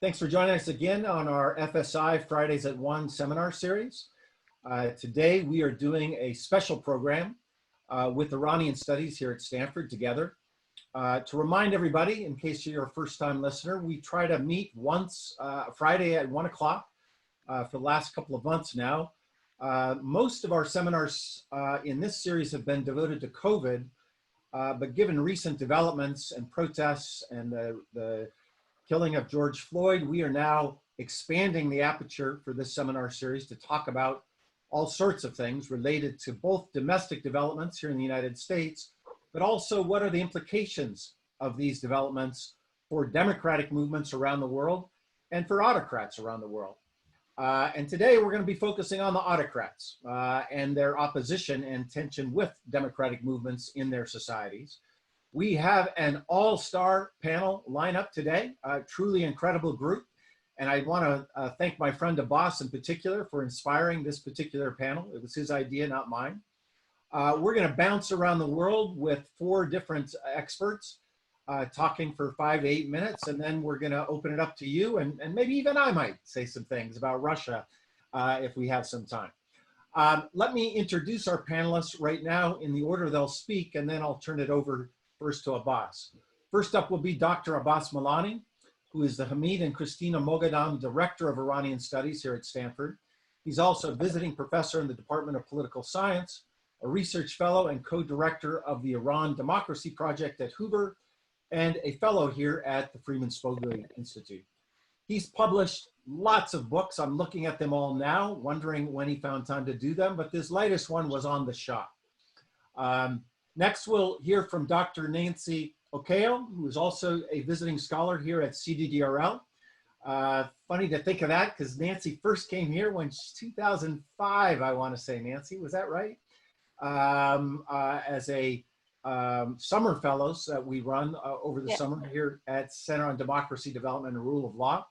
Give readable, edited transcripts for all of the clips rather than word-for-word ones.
Thanks for joining us again on our FSI Fridays at 1 seminar series. Today we are doing a special program with Iranian Studies here at Stanford together. To remind everybody, in case you're a first-time listener, we try to meet once Friday at 1 o'clock for the last couple of months now. Most of our seminars in this series have been devoted to COVID, but given recent developments and protests and the killing of George Floyd, we are now expanding the aperture for this seminar series to talk about all sorts of things related to both domestic developments here in the United States, but also what are the implications of these developments for democratic movements around the world and for autocrats around the world. And today we're going to be focusing on the autocrats and their opposition and tension with democratic movements in their societies. We have an all-star panel lineup today, a truly incredible group. And I want to thank my friend Abbas in particular for inspiring this particular panel. It was his idea, not mine. We're going to bounce around the world with 4 different experts talking for 5 to 8 minutes, and then we're going to open it up to you, and maybe even I might say some things about Russia if we have some time. Let me introduce our panelists right now in the order they'll speak, and then I'll turn it over first to Abbas. First up will be Dr. Abbas Milani, who is the Hamid and Christina Moghadam Director of Iranian Studies here at Stanford. He's also a visiting professor in the Department of Political Science, a research fellow and co-director of the Iran Democracy Project at Hoover, and a fellow here at the Freeman Spogli Institute. He's published lots of books. I'm looking at them all now, wondering when he found time to do them, but this latest one was on the shop. Next, we'll hear from Dr. Nancy Okale, who is also a visiting scholar here at CDDRL. Funny to think of that, because Nancy first came here when 2005, I want to say, Nancy, was that right? As a summer fellows that we run over the summer here at Center on Democracy, Development, and Rule of Law.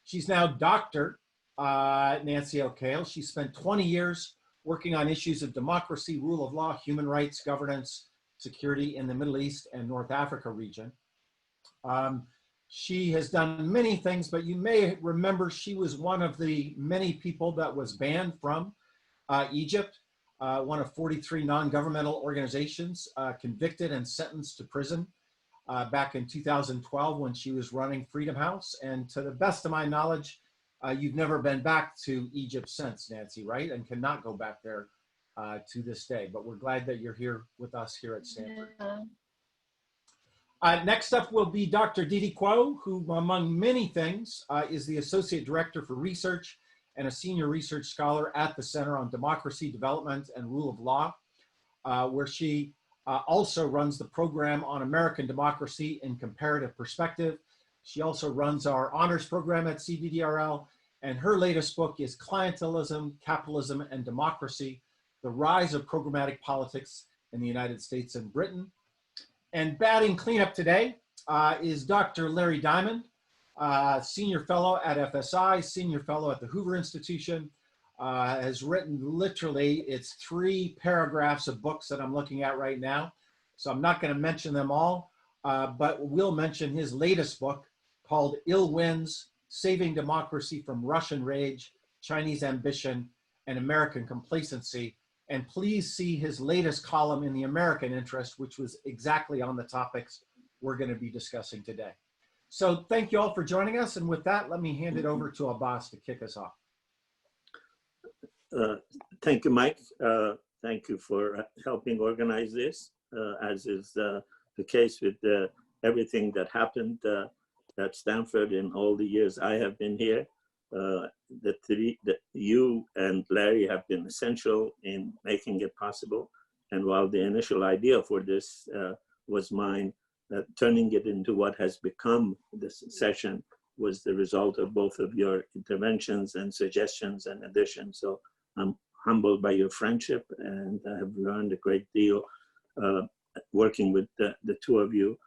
She's now Dr. Nancy Okale. She spent 20 years working on issues of democracy, rule of law, human rights, governance, security in the Middle East and North Africa region. She has done many things, but you may remember she was one of the many people that was banned from Egypt, one of 43 non-governmental organizations convicted and sentenced to prison back in 2012 when she was running Freedom House. And to the best of my knowledge, you've never been back to Egypt since, Nancy, right? And cannot go back there to this day, but we're glad that you're here with us here at Stanford. Next up will be Dr. Didi Kuo, who among many things is the Associate Director for Research and a Senior Research Scholar at the Center on Democracy, Development, and Rule of Law, where she also runs the program on American democracy in comparative perspective. She also runs our honors program at CDDRL, and her latest book is Clientelism, Capitalism, and Democracy: The Rise of Programmatic Politics in the United States and Britain. And batting cleanup today is Dr. Larry Diamond, Senior Fellow at FSI, Senior Fellow at the Hoover Institution, has written literally, it's 3 paragraphs of books that I'm looking at right now. So I'm not going to mention them all, but we'll mention his latest book called Ill Winds: Saving Democracy from Russian Rage, Chinese Ambition, and American Complacency. And please see his latest column in the American Interest, which was exactly on the topics we're going to be discussing today. So thank you all for joining us. And with that, let me hand it over to Abbas to kick us off. Thank you, Mike. Thank you for helping organize this, as is the case with everything that happened at Stanford in all the years I have been here. That you and Larry have been essential in making it possible. And while the initial idea for this was mine, turning it into what has become this session was the result of both of your interventions and suggestions and additions. So I'm humbled by your friendship, and I have learned a great deal working with the 2 of you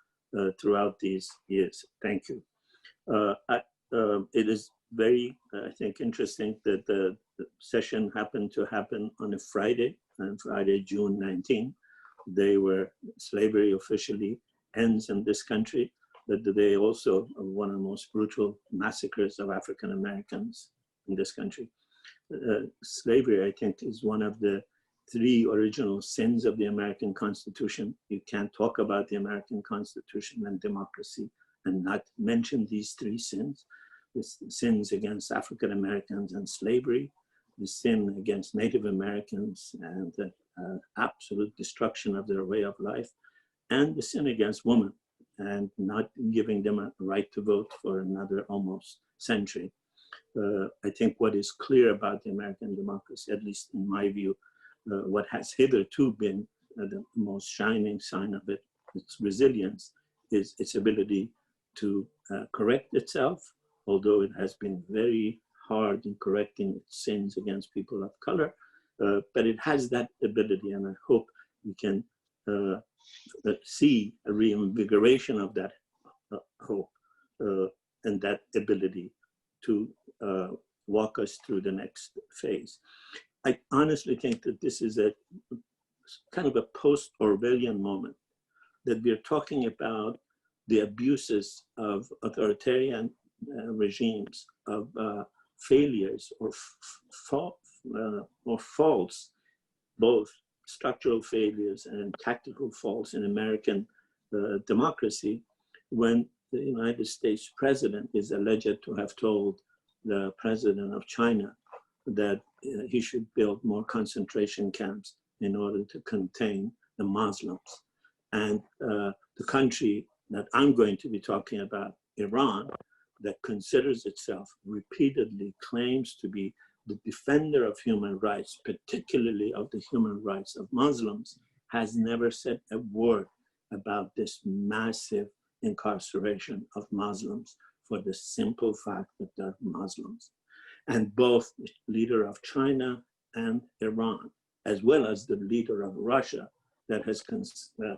throughout these years. Thank you. It is very, I think, interesting that the session happened to happen on a Friday, on Friday, June 19, the day where slavery officially ends in this country, but the day also of one of the most brutal massacres of African Americans in this country. Slavery, I think, is one of the three original sins of the American Constitution. You can't talk about the American Constitution and democracy and not mention these three sins. The sins against African Americans and slavery, the sin against Native Americans and the absolute destruction of their way of life, and the sin against women and not giving them a right to vote for another almost century. I think what is clear about the American democracy, at least in my view, what has hitherto been the most shining sign of it, its resilience, is its ability to correct itself, although it has been very hard in correcting its sins against people of color, but it has that ability, and I hope we can see a reinvigoration of that hope and that ability to walk us through the next phase. I honestly think that this is a kind of a post-Orwellian moment, that we're talking about the abuses of authoritarian regimes, of failures or faults, both structural failures and tactical faults in American democracy, when the United States president is alleged to have told the president of China that he should build more concentration camps in order to contain the Muslims. And the country that I'm going to be talking about, Iran, that considers itself, repeatedly claims to be the defender of human rights, particularly of the human rights of Muslims, has never said a word about this massive incarceration of Muslims for the simple fact that they're Muslims. And both the leader of China and Iran, as well as the leader of Russia, that has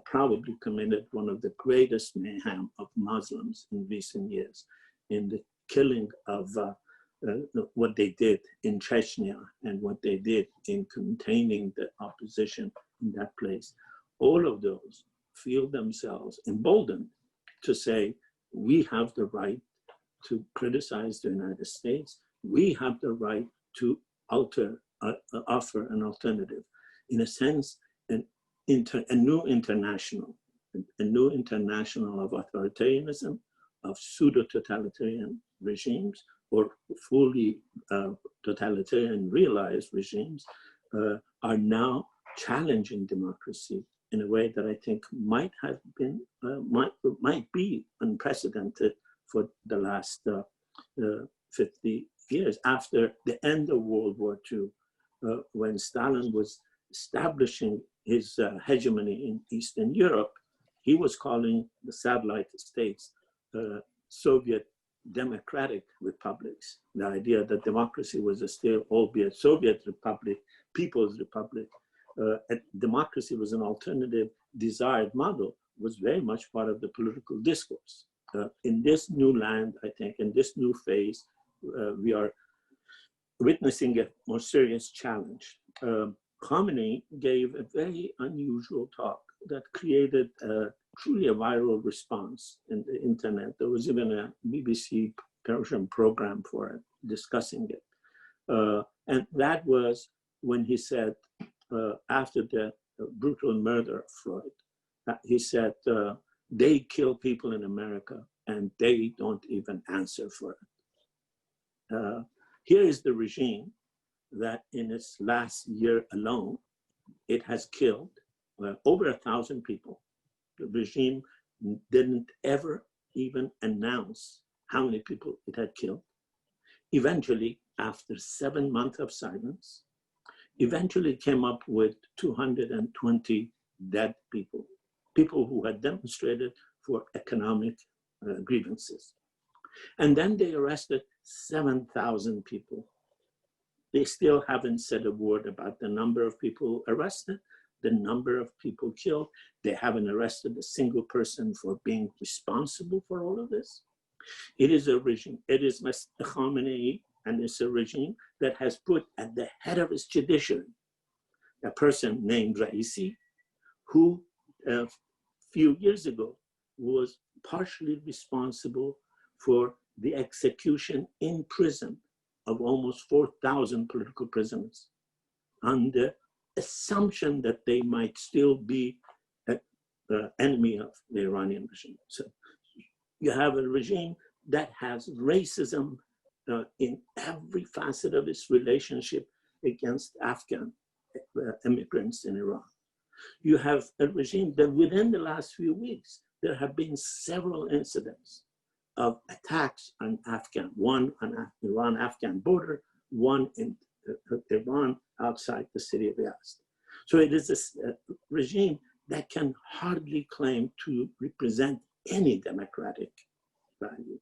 probably committed one of the greatest mayhem of Muslims in recent years in the killing of what they did in Chechnya and what they did in containing the opposition in that place. All of those feel themselves emboldened to say, we have the right to criticize the United States. We have the right to offer an alternative. In a sense, a new international of authoritarianism, of pseudo-totalitarian regimes, or fully totalitarian realized regimes are now challenging democracy in a way that I think might be unprecedented for the last 50 years. After the end of World War II, when Stalin was establishing his hegemony in Eastern Europe, he was calling the satellite states Soviet democratic republics. The idea that democracy was a still, albeit Soviet republic, people's republic, democracy was an alternative desired model, was very much part of the political discourse. In this new land, I think, in this new phase, we are witnessing a more serious challenge. Khomeini gave a very unusual talk that created truly a viral response in the internet. There was even a BBC Persian program for it, discussing it. And that was when he said, after the brutal murder of Floyd, he said, they kill people in America and they don't even answer for it. Here is the regime that in its last year alone, it has killed over 1,000 people. The regime didn't ever even announce how many people it had killed. Eventually, after 7 months of silence, eventually came up with 220 dead people, people who had demonstrated for economic grievances. And then they arrested 7,000 people. They still haven't said a word about the number of people arrested, the number of people killed. They haven't arrested a single person for being responsible for all of this. It is a regime, it is Mr. Khamenei, and it's a regime that has put at the head of its judiciary a person named Raisi, who a few years ago was partially responsible for the execution in prison of almost 4,000 political prisoners on the assumption that they might still be an enemy of the Iranian regime. So you have a regime that has racism in every facet of its relationship against Afghan immigrants in Iran. You have a regime that within the last few weeks, there have been several incidents of attacks on Afghan, one on Iran-Afghan border, one in Iran outside the city of Yazd. So it is a regime that can hardly claim to represent any democratic value.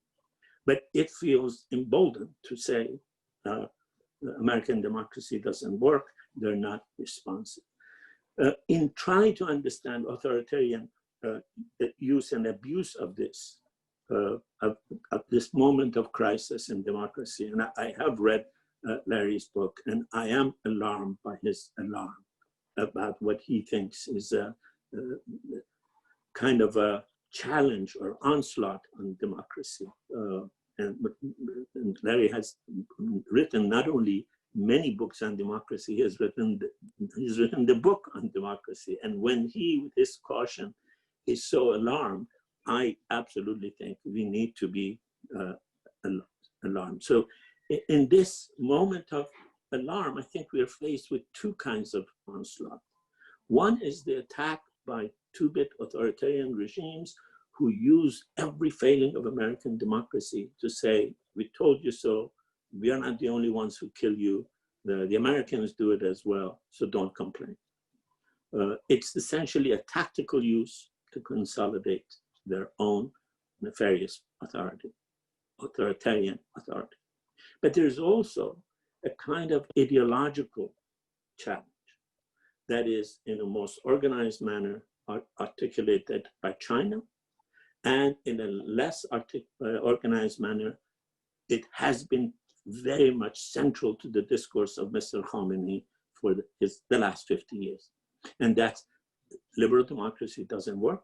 But it feels emboldened to say American democracy doesn't work, they're not responsive. In trying to understand authoritarian use and abuse of this moment of crisis in democracy, and I have read Larry's book, and I am alarmed by his alarm about what he thinks is a kind of a challenge or onslaught on democracy. And Larry has written not only many books on democracy, he has written the book on democracy. And when he, with his caution, is so alarmed, I absolutely think we need to be alarmed. So in this moment of alarm, I think we are faced with two kinds of onslaught. One is the attack by two-bit authoritarian regimes who use every failing of American democracy to say, we told you so, we are not the only ones who kill you, the Americans do it as well, so don't complain. It's essentially a tactical use to consolidate their own nefarious authority, authoritarian authority. But there's also a kind of ideological challenge that is in a most organized manner articulated by China, and in a less organized manner, it has been very much central to the discourse of Mr. Khamenei for the last 50 years. And that's liberal democracy doesn't work.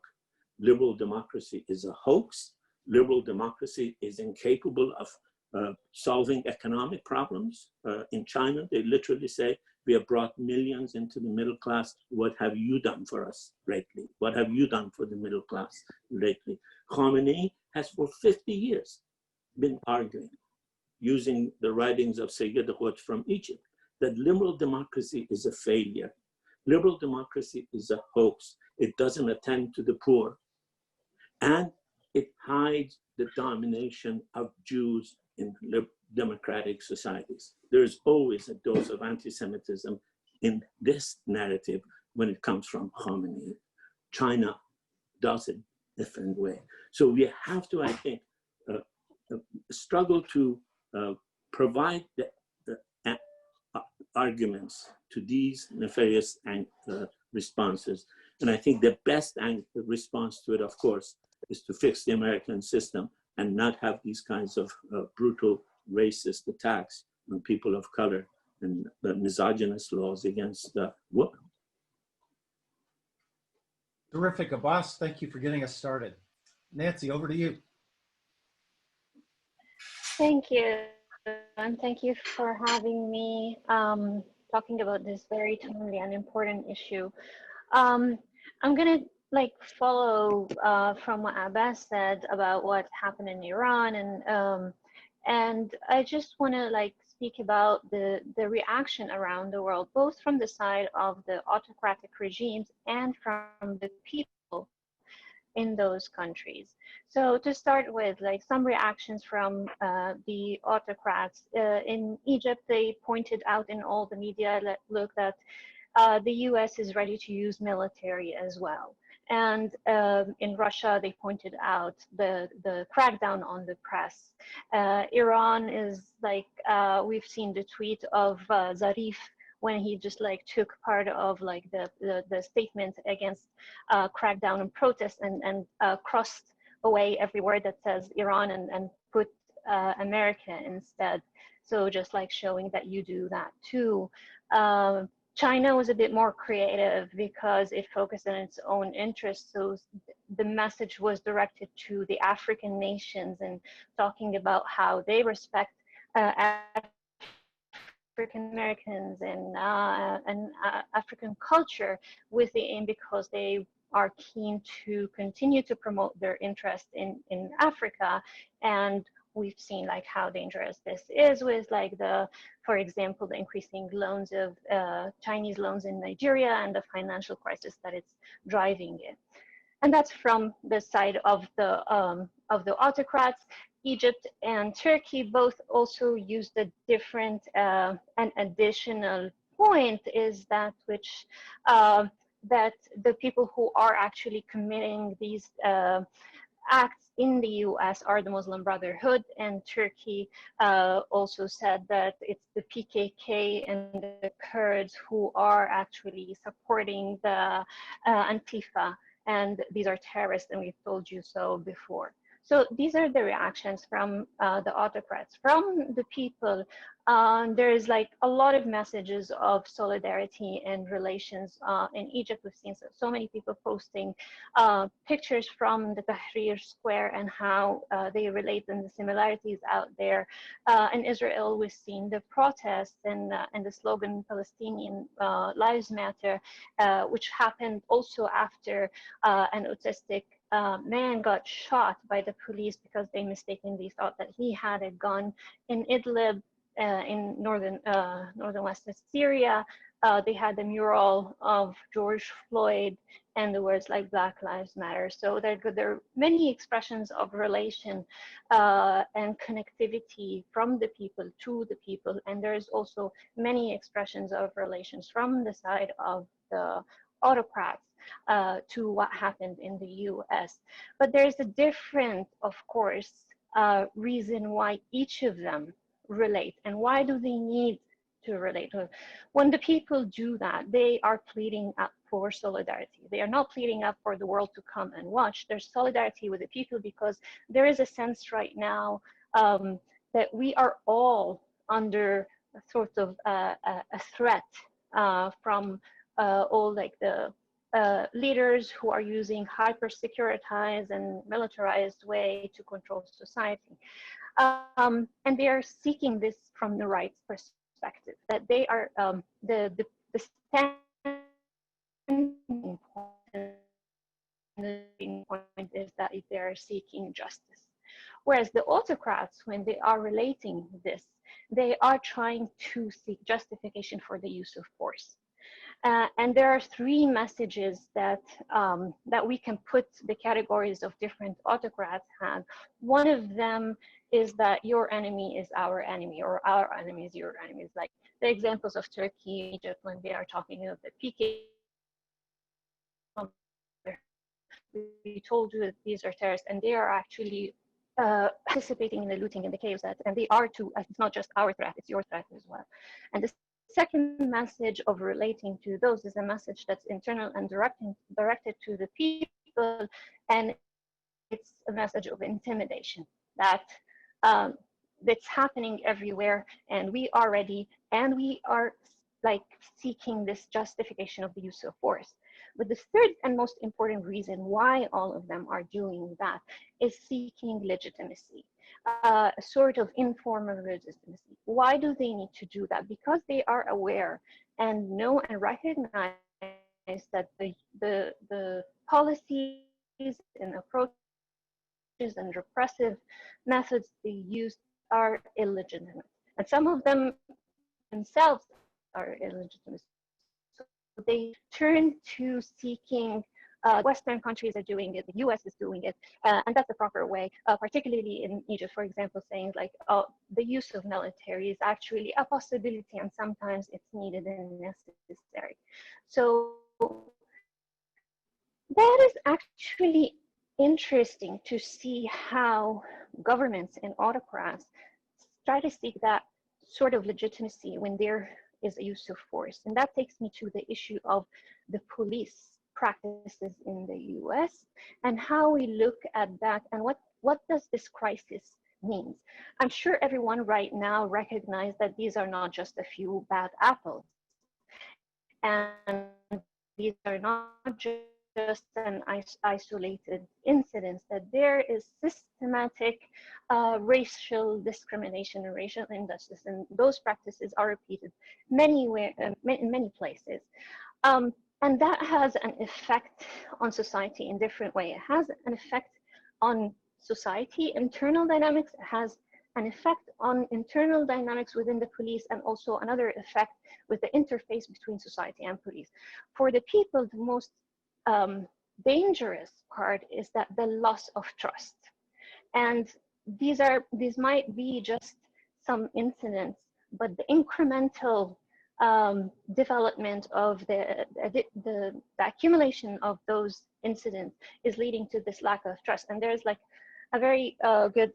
Liberal democracy is a hoax. Liberal democracy is incapable of solving economic problems. In China, they literally say, we have brought millions into the middle class. What have you done for us lately? What have you done for the middle class lately? Khamenei has for 50 years been arguing, using the writings of Sayyid Qutb from Egypt, that liberal democracy is a failure. Liberal democracy is a hoax. It doesn't attend to the poor. And it hides the domination of Jews in democratic societies. There's always a dose of anti-Semitism in this narrative when it comes from Khamenei. China does it a different way. So we have to, I think, struggle to provide the arguments to these nefarious responses. And I think the best response to it, of course, is to fix the American system and not have these kinds of brutal racist attacks on people of color and misogynist laws against women. Terrific, Abbas. Thank you for getting us started. Nancy, over to you. Thank you. And thank you for having me talking about this very timely and important issue. I'm going to follow from what Abbas said about what happened in Iran, and I just want to speak about the reaction around the world, both from the side of the autocratic regimes and from the people in those countries. So to start with, some reactions from the autocrats. In Egypt, they pointed out in all the media that the US is ready to use military as well. And in Russia, they pointed out the crackdown on the press. Iran is we've seen the tweet of Zarif when he just took part of the statement against crackdown and protest and crossed away every word that says Iran and put America instead. So just showing that you do that too. China was a bit more creative because it focused on its own interests. So the message was directed to the African nations and talking about how they respect African Americans and African culture, with the aim because they are keen to continue to promote their interest in Africa. And we've seen like how dangerous this is with like for example, the increasing loans of Chinese loans in Nigeria and the financial crisis that it's driving it. And that's from the side of the autocrats. Egypt and Turkey both also used a different, an additional point is that which that the people who are actually committing these acts in the US are the Muslim Brotherhood, and Turkey also said that it's the PKK and the Kurds who are actually supporting the Antifa, and these are terrorists, and we've told you so before. So these are the reactions from the autocrats. From the people, there is like a lot of messages of solidarity and relations. In Egypt, we've seen so many people posting pictures from the Tahrir Square and how they relate and the similarities out there. In Israel, we've seen the protests and the slogan Palestinian Lives Matter, which happened also after an autistic man got shot by the police because they mistakenly thought that he had a gun. In Idlib, in northern Syria, they had the mural of George Floyd and the words like Black Lives Matter. So there are many expressions of relation and connectivity from the people to the people. And there's also many expressions of relations from the side of the autocrats to what happened in the US. But there's a different, of course, reason why each of them relate, and why do they need to relate. When the people do that, they are pleading up for solidarity. They are not pleading up for the world to come and watch. There's solidarity with the people because there is a sense right now that we are all under a sort of a threat from all like the leaders who are using hyper-securitized and militarized way to control society. And they are seeking this from the right perspective, that they are the standing point is that they are seeking justice. Whereas the autocrats, when they are relating this, they are trying to seek justification for the use of force. And there are three messages that that we can put the categories of different autocrats have. One of them is that your enemy is our enemy, or our enemy is your enemy. It's like the examples of Turkey, Egypt, when they are talking of the PKK. We told you that these are terrorists, and they are actually participating in the looting and the chaos, and they are too. It's not just our threat; it's your threat as well. And the second message of relating to those is a message that's internal and directed to the people, and it's a message of intimidation that that's happening everywhere, and we are ready, and we are like seeking this justification of the use of force. But the third and most important reason why all of them are doing that is seeking legitimacy. A sort of informal legitimacy. Why do they need to do that? Because they are aware and know and recognize that the policies and approaches and repressive methods they use are illegitimate. And some of them themselves are illegitimate. So they turn to seeking Western countries are doing it, the US is doing it, and that's the proper way, particularly in Egypt, for example, saying like, oh, the use of military is actually a possibility and sometimes it's needed and necessary. So that is actually interesting to see how governments and autocrats try to seek that sort of legitimacy when there is a use of force. And that takes me to the issue of the police practices in the US and how we look at that and what does this crisis mean. I'm sure everyone right now recognizes that these are not just a few bad apples. And these are not just an isolated incidents, that there is systematic racial discrimination and racial injustice, and those practices are repeated in many places. Um, and that has an effect on society in different way. It has an effect on society, internal dynamics. It has an effect on internal dynamics within the police, and also another effect with the interface between society and police. For the people, the most dangerous part is that the loss of trust. And these might be just some incidents, but the incremental development of the accumulation of those incidents is leading to this lack of trust. And there's like a very good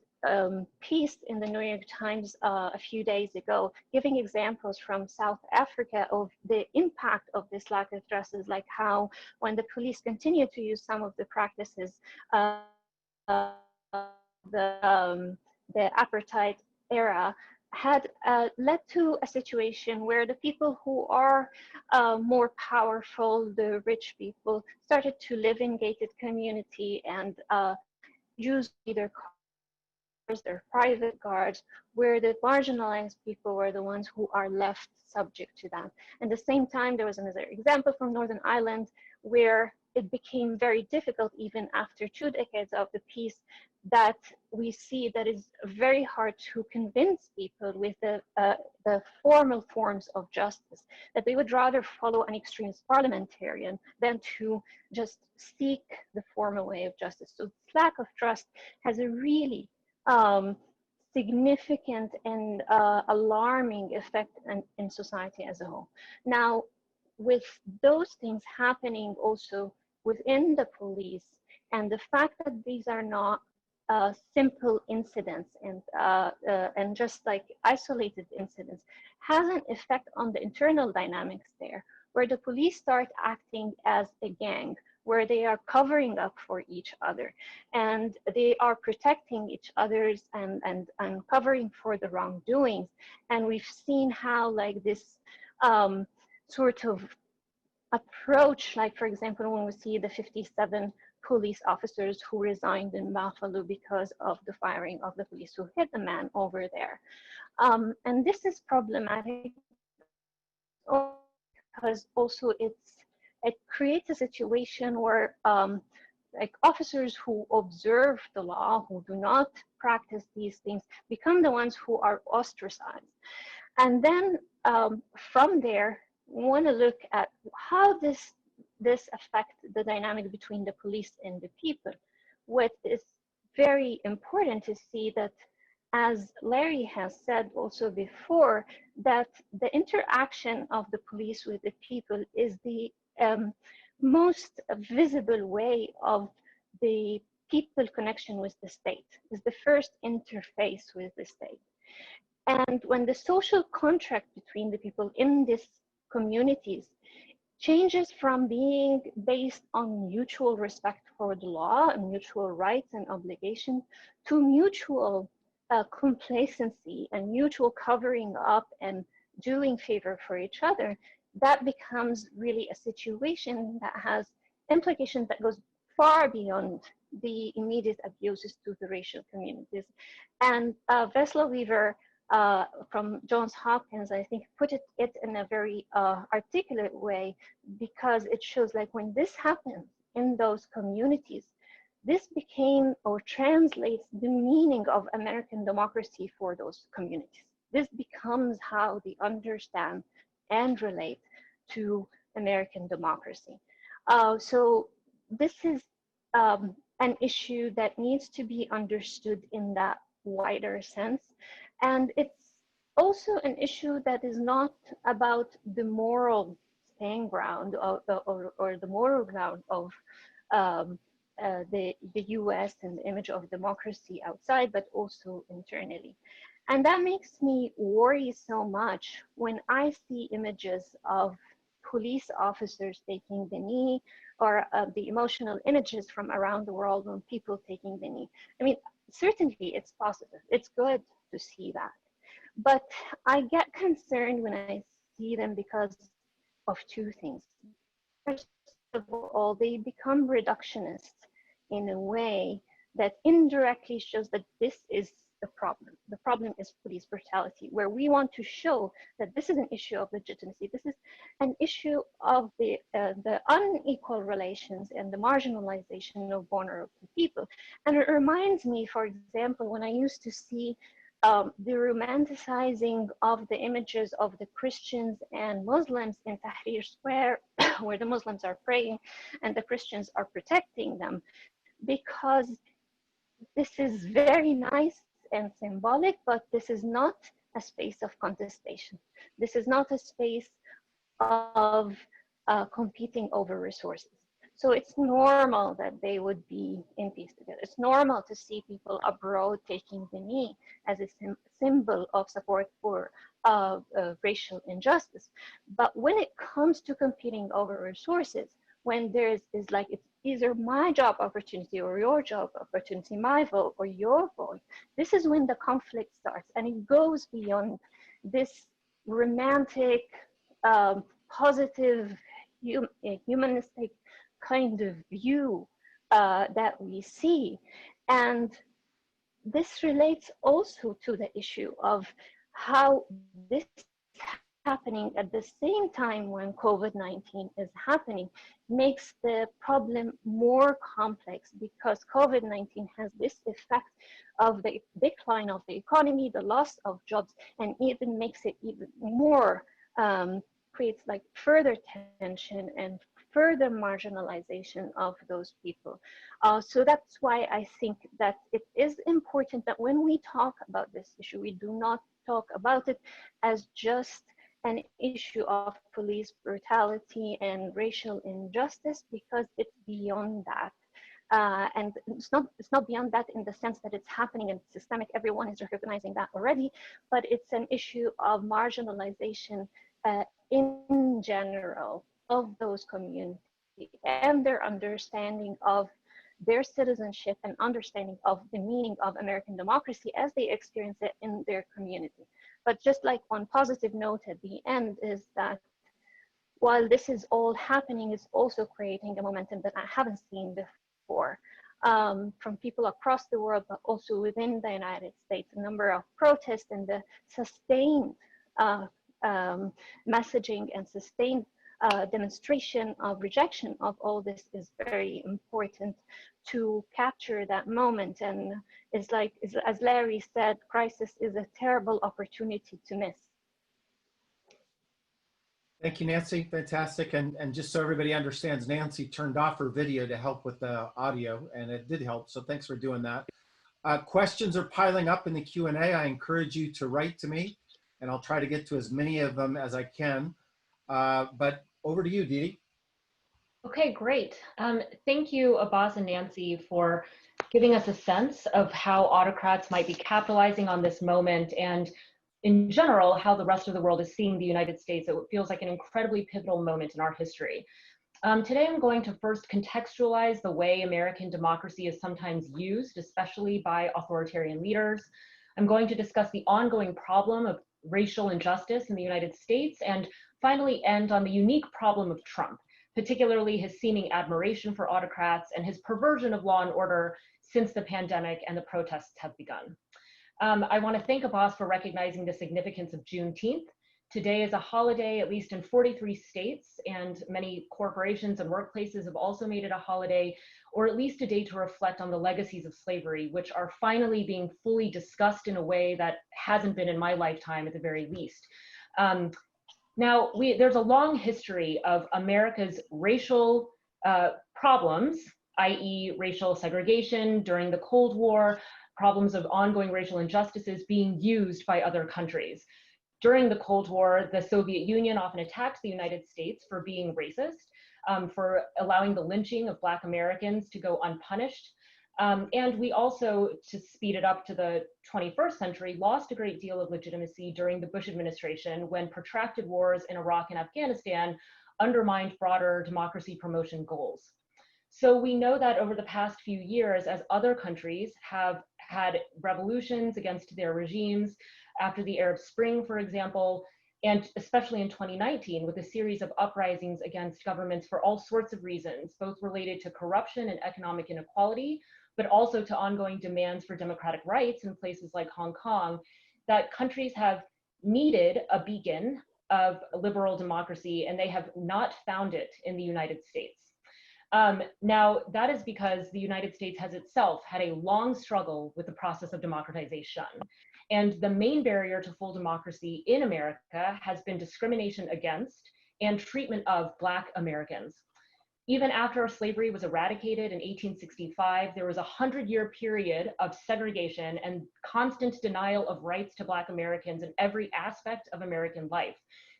piece in the New York Times a few days ago, giving examples from South Africa of the impact of this lack of trust, is like how when the police continue to use some of the practices, the apartheid era had led to a situation where the people who are more powerful, the rich people, started to live in gated community and use either cars, their private cars, where the marginalized people were the ones who are left subject to that. At the same time, there was another example from Northern Ireland where it became very difficult, even after 2 decades of the peace, that we see that it's very hard to convince people with the formal forms of justice, that they would rather follow an extremist parliamentarian than to just seek the formal way of justice. So this lack of trust has a really significant and alarming effect in society as a whole. Now, with those things happening also within the police, and the fact that these are not simple incidents and just like isolated incidents, has an effect on the internal dynamics there, where the police start acting as a gang, where they are covering up for each other and they are protecting each other's and covering for the wrongdoings. And we've seen how like this sort of approach, like for example, when we see the 57 police officers who resigned in Buffalo because of the firing of the police who hit the man over there. And this is problematic because also it creates a situation where like officers who observe the law, who do not practice these things, become the ones who are ostracized. And then from there, we want to look at how this affects the dynamic between the police and the people. What is very important to see that, as Larry has said also before, that the interaction of the police with the people is the most visible way of the people connection with the state, is the first interface with the state. And when the social contract between the people in these communities changes from being based on mutual respect for the law and mutual rights and obligations to mutual complacency and mutual covering up and doing favor for each other, that becomes really a situation that has implications that goes far beyond the immediate abuses to the racial communities. And Vesla Weaver from Johns Hopkins, I think, put it in a very articulate way, because it shows like when this happens in those communities, this became or translates the meaning of American democracy for those communities. This becomes how they understand and relate to American democracy. So this is an issue that needs to be understood in that wider sense. And it's also an issue that is not about the moral stand ground or the moral ground of the US and the image of democracy outside, but also internally. And that makes me worry so much when I see images of police officers taking the knee, or the emotional images from around the world when people taking the knee. I mean, certainly it's positive. It's good to see that. But I get concerned when I see them because of two things. First of all, they become reductionist in a way that indirectly shows that this is the problem. The problem is police brutality, where we want to show that this is an issue of legitimacy. This is an issue of the unequal relations and the marginalization of vulnerable people. And it reminds me, for example, when I used to see the romanticizing of the images of the Christians and Muslims in Tahrir Square, where the Muslims are praying and the Christians are protecting them, because this is very nice and symbolic, but this is not a space of contestation. This is not a space of competing over resources. So it's normal that they would be in peace together. It's normal to see people abroad taking the knee as a symbol of support for racial injustice. But when it comes to competing over resources, when there's like it's either my job opportunity or your job opportunity, my vote or your vote, this is when the conflict starts, and it goes beyond this romantic, positive, humanistic kind of view that we see. And this relates also to the issue of how this happening at the same time when COVID-19 is happening makes the problem more complex, because COVID-19 has this effect of the decline of the economy, the loss of jobs, and even makes it even more, creates like further tension and further marginalization of those people. So that's why I think that it is important that when we talk about this issue, we do not talk about it as just an issue of police brutality and racial injustice, because it's beyond that. And it's not beyond that in the sense that it's happening and systemic, everyone is recognizing that already, but it's an issue of marginalization in general of those communities and their understanding of their citizenship and understanding of the meaning of American democracy as they experience it in their community. But just like one positive note at the end is that while this is all happening, it's also creating a momentum that I haven't seen before from people across the world, but also within the United States. A number of protests and the sustained messaging and sustained demonstration of rejection of all this is very important to capture that moment. And it's like, as Larry said, crisis is a terrible opportunity to miss. Thank you, Nancy. Fantastic. And just so everybody understands, Nancy turned off her video to help with the audio, and it did help. So thanks for doing that. Questions are piling up in the Q&A. I encourage you to write to me, and I'll try to get to as many of them as I can. But over to you, Didi. Okay, great. Thank you, Abbas and Nancy, for giving us a sense of how autocrats might be capitalizing on this moment, and in general, how the rest of the world is seeing the United States. It feels like an incredibly pivotal moment in our history. Today, I'm going to first contextualize the way American democracy is sometimes used, especially by authoritarian leaders. I'm going to discuss the ongoing problem of racial injustice in the United States, and finally end on the unique problem of Trump, particularly his seeming admiration for autocrats and his perversion of law and order since the pandemic and the protests have begun. I want to thank Abbas for recognizing the significance of Juneteenth. Today is a holiday, at least in 43 states, and many corporations and workplaces have also made it a holiday, or at least a day to reflect on the legacies of slavery, which are finally being fully discussed in a way that hasn't been in my lifetime at the very least. Now, there's a long history of America's racial problems, i.e. racial segregation during the Cold War, problems of ongoing racial injustices being used by other countries. During the Cold War, the Soviet Union often attacked the United States for being racist, for allowing the lynching of Black Americans to go unpunished. And we also, to speed it up to the 21st century, lost a great deal of legitimacy during the Bush administration when protracted wars in Iraq and Afghanistan undermined broader democracy promotion goals. So we know that over the past few years, as other countries have had revolutions against their regimes, after the Arab Spring, for example, and especially in 2019 with a series of uprisings against governments for all sorts of reasons, both related to corruption and economic inequality, but also to ongoing demands for democratic rights in places like Hong Kong, that countries have needed a beacon of liberal democracy, and they have not found it in the United States. Now, that is because the United States has itself had a long struggle with the process of democratization. And the main barrier to full democracy in America has been discrimination against and treatment of Black Americans. Even after slavery was eradicated in 1865, there was a 100-year period of segregation and constant denial of rights to Black Americans in every aspect of American life.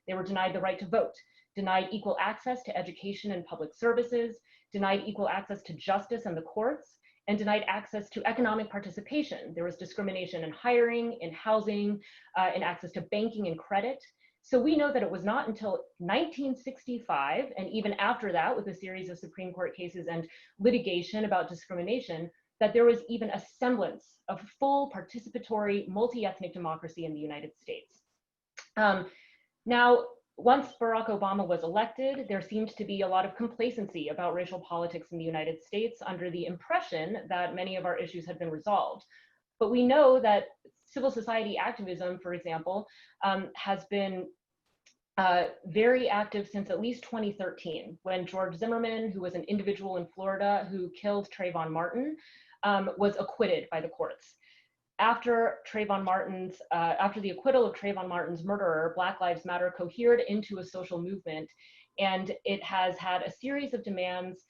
They were denied the right to vote, denied equal access to education and public services, denied equal access to justice and the courts, and denied access to economic participation. There was discrimination in hiring, in housing, in access to banking and credit. So we know that it was not until 1965, and even after that, with a series of Supreme Court cases and litigation about discrimination, that there was even a semblance of full participatory multi-ethnic democracy in the United States. Now, once Barack Obama was elected, there seemed to be a lot of complacency about racial politics in the United States under the impression that many of our issues had been resolved. But we know that civil society activism, for example, has been very active since at least 2013, when George Zimmerman, who was an individual in Florida who killed Trayvon Martin, was acquitted by the courts. After the acquittal of Trayvon Martin's murderer, Black Lives Matter cohered into a social movement, and it has had a series of demands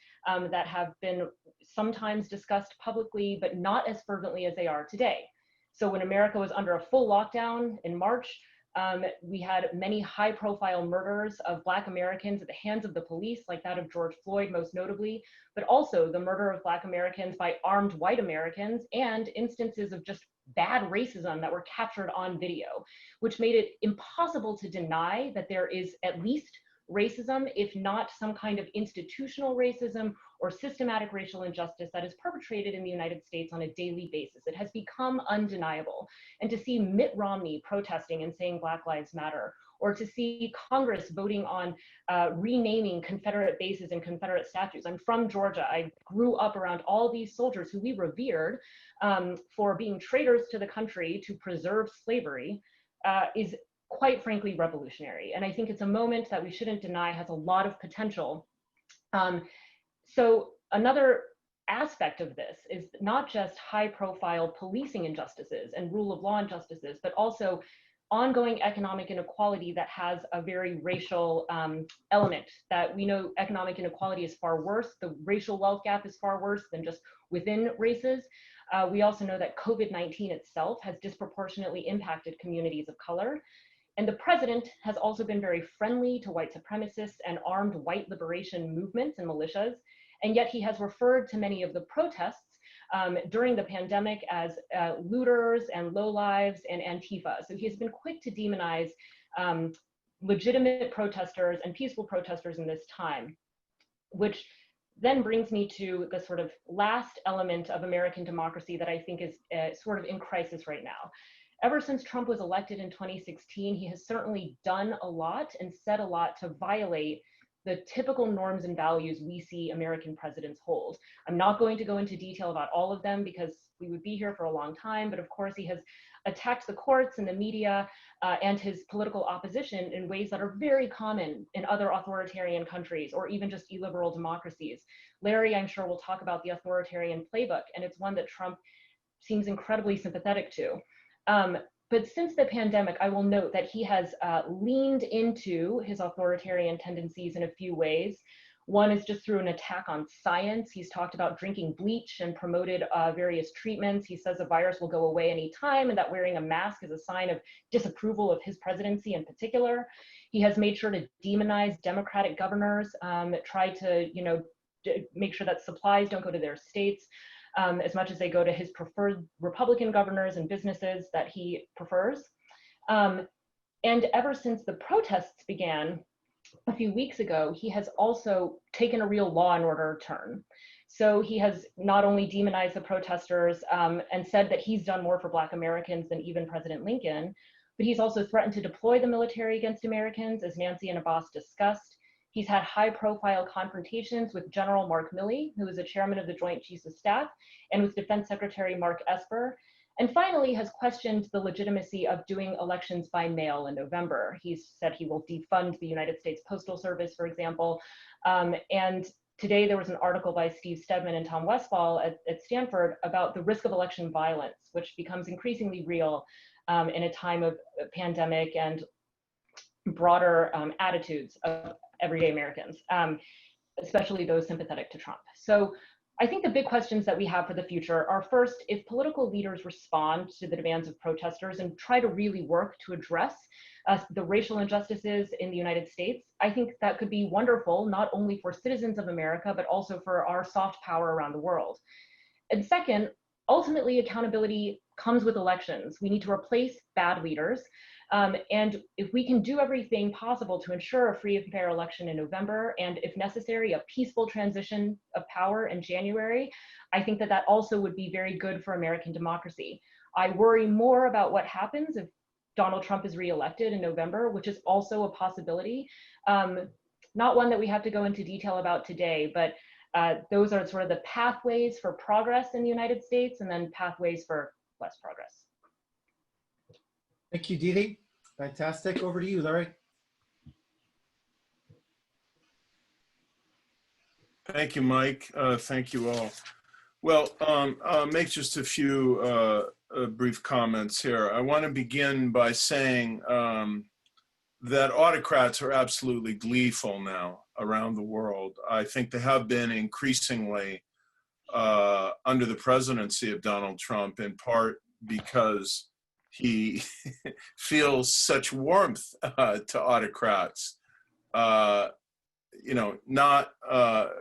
that have been sometimes discussed publicly, but not as fervently as they are today. So when America was under a full lockdown in March, we had many high-profile murders of Black Americans at the hands of the police, like that of George Floyd most notably, but also the murder of Black Americans by armed white Americans, and instances of just bad racism that were captured on video, which made it impossible to deny that there is at least racism, if not some kind of institutional racism or systematic racial injustice that is perpetrated in the United States on a daily basis. It has become undeniable. And to see Mitt Romney protesting and saying Black Lives Matter, or to see Congress voting on renaming Confederate bases and Confederate statues. I'm from Georgia. I grew up around all these soldiers who we revered for being traitors to the country to preserve slavery, is quite frankly revolutionary. And I think it's a moment that we shouldn't deny has a lot of potential. So another aspect of this is not just high profile policing injustices and rule of law injustices, but also ongoing economic inequality that has a very racial element. That we know economic inequality is far worse. The racial wealth gap is far worse than just within races. We also know that COVID-19 itself has disproportionately impacted communities of color. And the president has also been very friendly to white supremacists and armed white liberation movements and militias. And yet he has referred to many of the protests during the pandemic as looters and lowlives and Antifa. So he has been quick to demonize legitimate protesters and peaceful protesters in this time, which then brings me to the sort of last element of American democracy that I think is sort of in crisis right now. Ever since Trump was elected in 2016, he has certainly done a lot and said a lot to violate the typical norms and values we see American presidents hold. I'm not going to go into detail about all of them because we would be here for a long time, but of course he has attacked the courts and the media and his political opposition in ways that are very common in other authoritarian countries or even just illiberal democracies. Larry, I'm sure, will talk about the authoritarian playbook, and it's one that Trump seems incredibly sympathetic to. But since the pandemic, I will note that he has leaned into his authoritarian tendencies in a few ways. One is just through an attack on science. He's talked about drinking bleach and promoted various treatments. He says the virus will go away anytime and that wearing a mask is a sign of disapproval of his presidency in particular. He has made sure to demonize Democratic governors, try to, make sure that supplies don't go to their states. As much as they go to his preferred Republican governors and businesses that he prefers. And ever since the protests began a few weeks ago, he has also taken a real law and order turn. So he has not only demonized the protesters and said that he's done more for Black Americans than even President Lincoln, but he's also threatened to deploy the military against Americans, as Nancy and Abbas discussed. He's had high-profile confrontations with General Mark Milley, who is the chairman of the Joint Chiefs of Staff, and with Defense Secretary Mark Esper, and finally has questioned the legitimacy of doing elections by mail in November. He's said he will defund the United States Postal Service, for example. And today there was an article by Steve Stedman and Tom Westfall at Stanford about the risk of election violence, which becomes increasingly real in a time of pandemic and broader attitudes of everyday Americans, especially those sympathetic to Trump. So I think the big questions that we have for the future are, first, if political leaders respond to the demands of protesters and try to really work to address the racial injustices in the United States, I think that could be wonderful, not only for citizens of America, but also for our soft power around the world. And second, ultimately, accountability comes with elections. We need to replace bad leaders. And if we can do everything possible to ensure a free and fair election in November, and if necessary, a peaceful transition of power in January, I think that that also would be very good for American democracy. I worry more about what happens if Donald Trump is reelected in November, which is also a possibility. Not one that we have to go into detail about today, but those are sort of the pathways for progress in the United States and then pathways for less progress. Thank you, Didi. Fantastic. Over to you, Larry. Thank you, Mike. Thank you all. Well, I'll make just a few brief comments here. I want to begin by saying that autocrats are absolutely gleeful now around the world. I think they have been increasingly under the presidency of Donald Trump, in part because he feels such warmth to autocrats. You know, not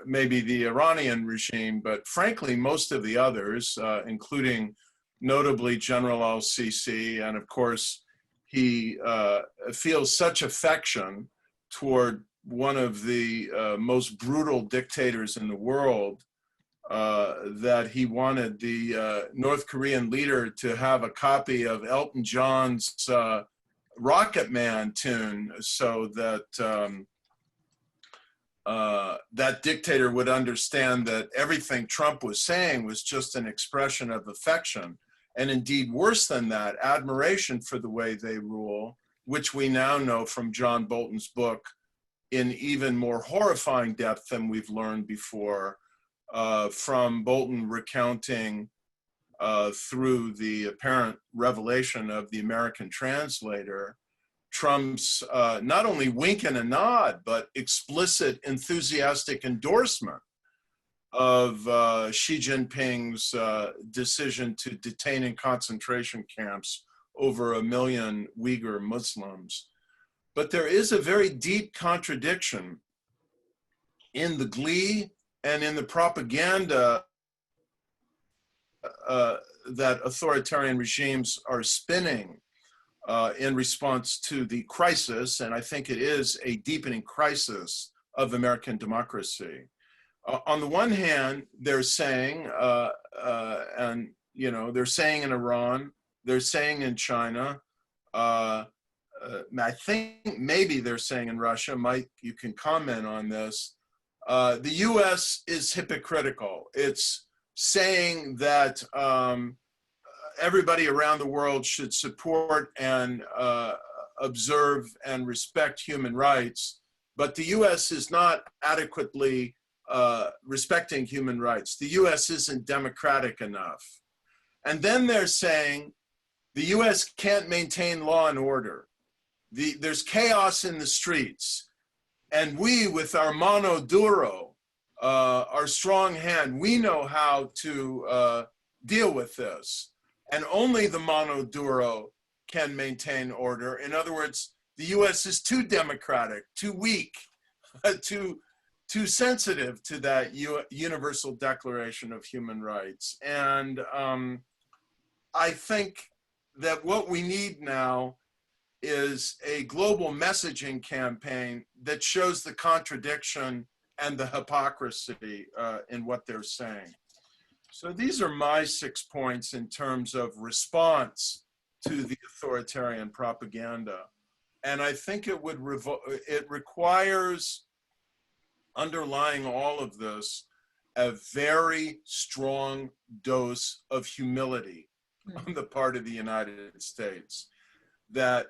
maybe the Iranian regime, but frankly, most of the others, including notably General al-Sisi. And of course, he feels such affection toward one of the most brutal dictators in the world that he wanted the North Korean leader to have a copy of Elton John's Rocket Man tune so that that dictator would understand that everything Trump was saying was just an expression of affection. And indeed, worse than that, admiration for the way they rule, which we now know from John Bolton's book in even more horrifying depth than we've learned before, from Bolton recounting through the apparent revelation of the American translator, Trump's not only wink and a nod, but explicit enthusiastic endorsement of Xi Jinping's decision to detain in concentration camps over 1 million Uyghur Muslims. But there is a very deep contradiction in the glee and in the propaganda that authoritarian regimes are spinning in response to the crisis, and I think it is a deepening crisis of American democracy. On the one hand, they're saying, and you know, they're saying in Iran, they're saying in China, I think maybe they're saying in Russia. Mike, you can comment on this. The U.S. is hypocritical. It's saying that everybody around the world should support and observe and respect human rights, but the U.S. is not adequately respecting human rights. The U.S. isn't democratic enough. And then they're saying the U.S. can't maintain law and order. There's chaos in the streets. And we, with our mano duro, our strong hand, we know how to deal with this. And only the mano duro can maintain order. In other words, the U.S. is too democratic, too weak, too sensitive to that Universal Declaration of Human Rights. And I think that what we need now is a global messaging campaign that shows the contradiction and the hypocrisy in what they're saying. So these are my 6 points in terms of response to the authoritarian propaganda. And I think it requires, underlying all of this, a very strong dose of humility on the part of the United States, that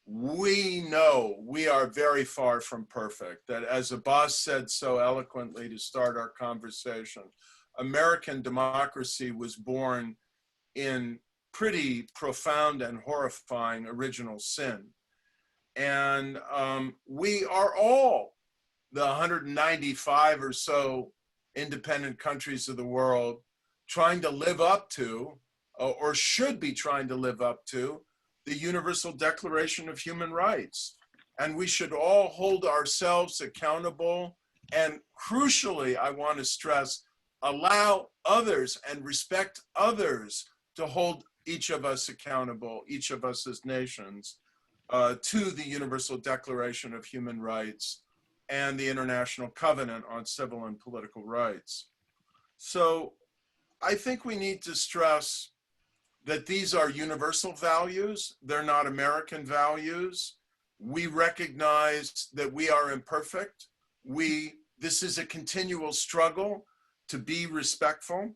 we know we are very far from perfect, that as Abbas said so eloquently to start our conversation, American democracy was born in pretty profound and horrifying original sin. And we are all the 195 or so independent countries of the world trying to live up to, or should be trying to live up to, the Universal Declaration of Human Rights. And we should all hold ourselves accountable. And crucially, I want to stress, allow others and respect others to hold each of us accountable, each of us as nations, to the Universal Declaration of Human Rights and the International Covenant on Civil and Political Rights. So I think we need to stress that these are universal values. They're not American values. We recognize that we are imperfect. This is a continual struggle to be respectful.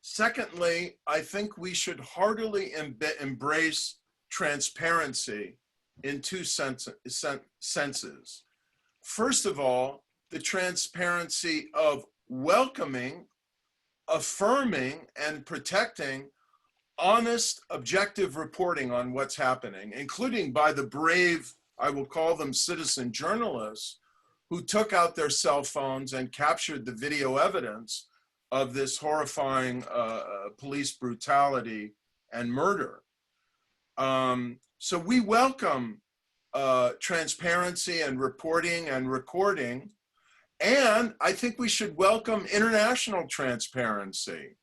Secondly, I think we should heartily embrace transparency in two senses. First of all, the transparency of welcoming, affirming, and protecting honest, objective reporting on what's happening, including by the brave, I will call them citizen journalists, who took out their cell phones and captured the video evidence of this horrifying police brutality and murder. So we welcome transparency and reporting and recording, and I think we should welcome international transparency.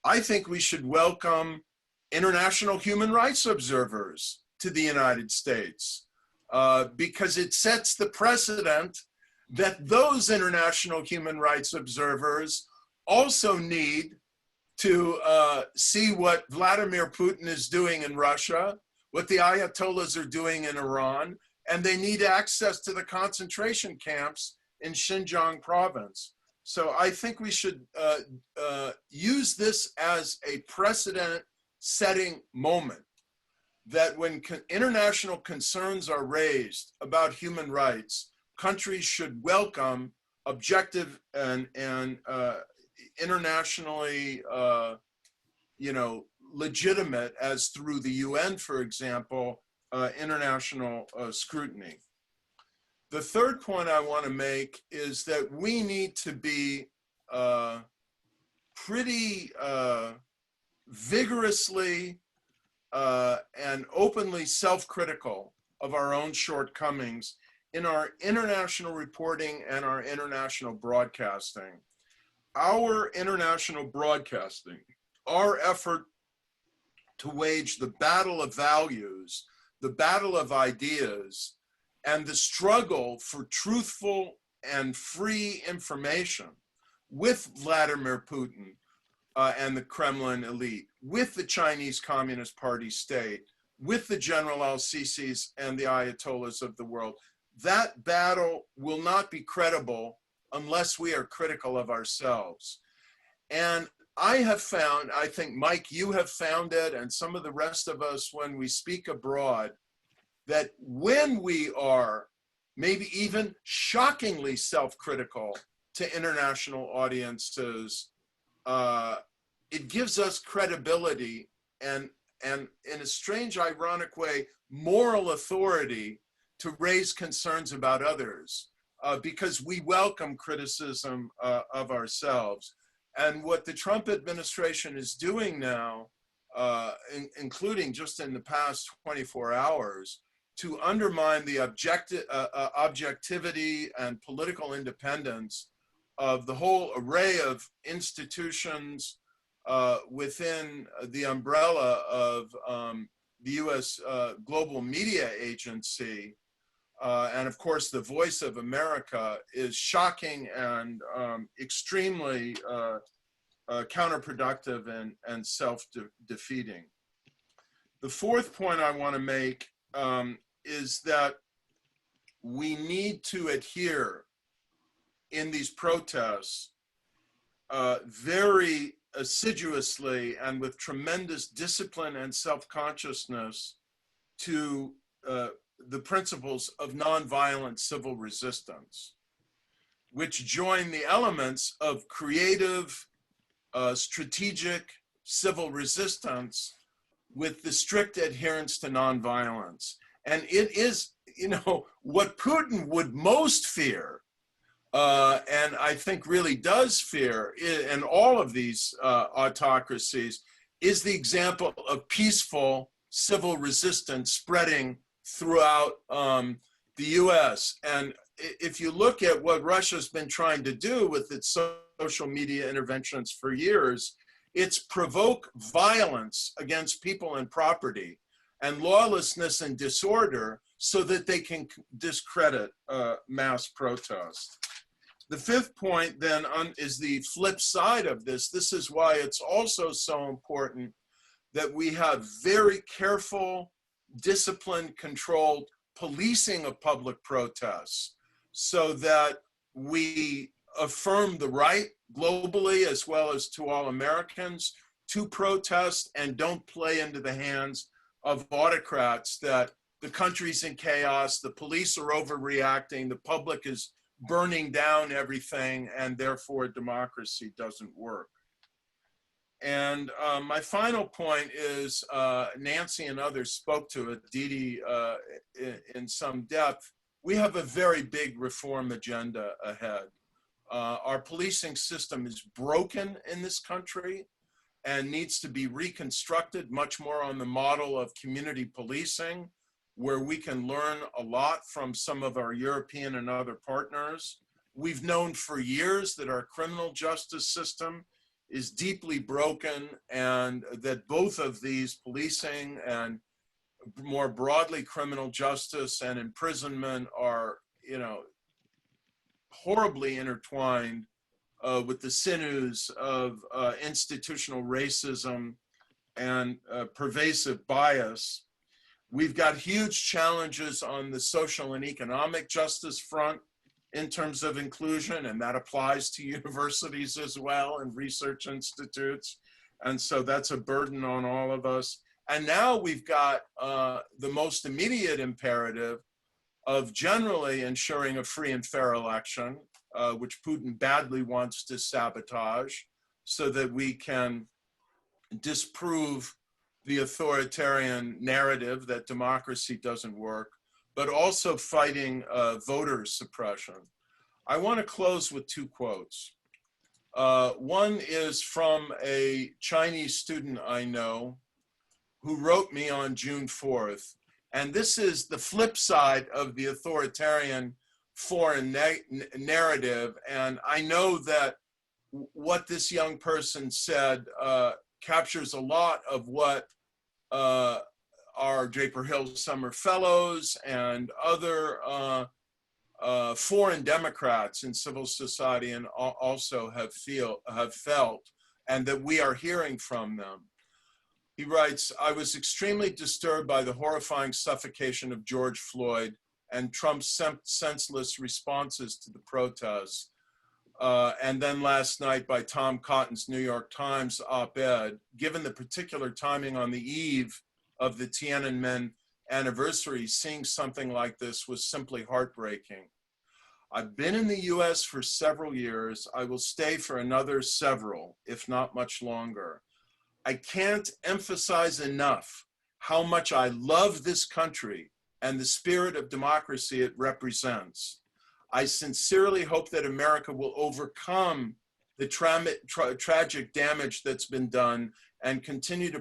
I think we should welcome international human rights observers to the United States because it sets the precedent that those international human rights observers also need to see what Vladimir Putin is doing in Russia, what the Ayatollahs are doing in Iran, and they need access to the concentration camps in Xinjiang province. So I think we should use this as a precedent-setting moment, that when international concerns are raised about human rights, countries should welcome objective and internationally, legitimate, as through the UN, for example, international scrutiny. The third point I want to make is that we need to be pretty vigorously and openly self-critical of our own shortcomings in our international reporting and our international broadcasting. Our international broadcasting, our effort to wage the battle of values, the battle of ideas, and the struggle for truthful and free information with Vladimir Putin and the Kremlin elite, with the Chinese Communist Party state, with the General al-Sisi's and the Ayatollahs of the world. That battle will not be credible unless we are critical of ourselves. And I have found, I think, Mike, you have found it, and some of the rest of us when we speak abroad, that when we are maybe even shockingly self-critical to international audiences, it gives us credibility and in a strange, ironic way, moral authority to raise concerns about others because we welcome criticism of ourselves. And what the Trump administration is doing now, including just in the past 24 hours, to undermine the objectivity and political independence of the whole array of institutions within the umbrella of the U.S. Global Media Agency, and of course the Voice of America, is shocking and extremely counterproductive and self-defeating. The fourth point I want to make is that we need to adhere in these protests very assiduously and with tremendous discipline and self-consciousness to the principles of nonviolent civil resistance, which join the elements of creative, strategic civil resistance with the strict adherence to nonviolence. And it is, you know, what Putin would most fear, and I think really does fear in all of these autocracies, is the example of peaceful civil resistance spreading throughout the US. And if you look at what Russia's been trying to do with its social media interventions for years, it's provoke violence against people and property and lawlessness and disorder so that they can discredit mass protest. The fifth point then is the flip side of this. This is why it's also so important that we have very careful, disciplined, controlled policing of public protests so that we affirm the right globally as well as to all Americans to protest and don't play into the hands of autocrats that the country's in chaos, the police are overreacting, the public is burning down everything, and therefore democracy doesn't work. And my final point is, Nancy and others spoke to it, Didi in some depth. We have a very big reform agenda ahead. Our policing system is broken in this country and needs to be reconstructed much more on the model of community policing, where we can learn a lot from some of our European and other partners. We've known for years that our criminal justice system is deeply broken and that both of these, policing and more broadly criminal justice and imprisonment, are, you know, horribly intertwined with the sinews of institutional racism and pervasive bias. We've got huge challenges on the social and economic justice front in terms of inclusion, and that applies to universities as well and research institutes. And so that's a burden on all of us. And now we've got the most immediate imperative of generally ensuring a free and fair election, which Putin badly wants to sabotage so that we can disprove the authoritarian narrative that democracy doesn't work, but also fighting voter suppression. I want to close with two quotes. One is from a Chinese student I know who wrote me on June 4th. And this is the flip side of the authoritarian foreign narrative. And I know that what this young person said captures a lot of what our Draper Hill Summer Fellows and other foreign Democrats in civil society and also have felt, and that we are hearing from them. He writes, "I was extremely disturbed by the horrifying suffocation of George Floyd and Trump's senseless responses to the protests. And then last night by Tom Cotton's New York Times op-ed, given the particular timing on the eve of the Tiananmen anniversary, seeing something like this was simply heartbreaking. I've been in the US for several years. I will stay for another several, if not much longer. I can't emphasize enough how much I love this country and the spirit of democracy it represents. I sincerely hope that America will overcome the tragic damage that's been done and continue to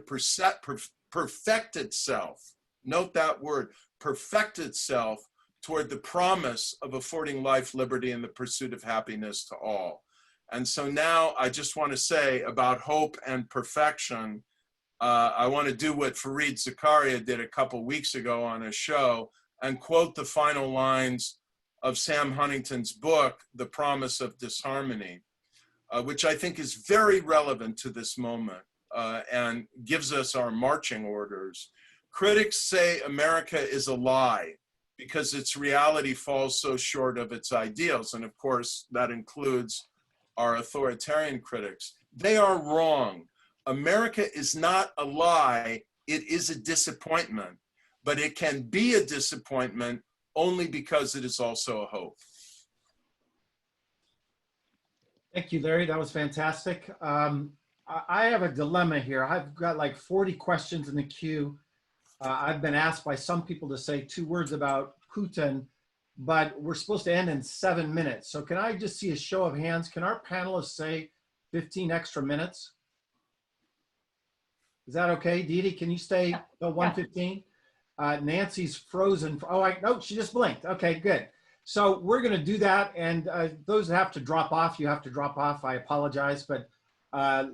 perfect itself, note that word, perfect itself toward the promise of affording life, liberty, and the pursuit of happiness to all." And so now I just want to say about hope and perfection, I want to do what Fareed Zakaria did a couple weeks ago on a show and quote the final lines of Sam Huntington's book, The Promise of Disharmony, which I think is very relevant to this moment and gives us our marching orders, Critics say America is a lie because its reality falls so short of its ideals. And of course, that includes our authoritarian critics. They are wrong. America is not a lie, it is a disappointment, but it can be a disappointment only because it is also a hope. Thank you, Larry. That was fantastic. I have a dilemma here. I've got like 40 questions in the queue. I've been asked by some people to say 2 words about Putin, but we're supposed to end in 7 minutes. So can I just see a show of hands? Can our panelists say 15 extra minutes? Is that okay? Dee Dee, can you stay till 1:15? Nancy's frozen. No, she just blinked. Okay, good. So we're going to do that. And those that have to drop off, you have to drop off. I apologize, but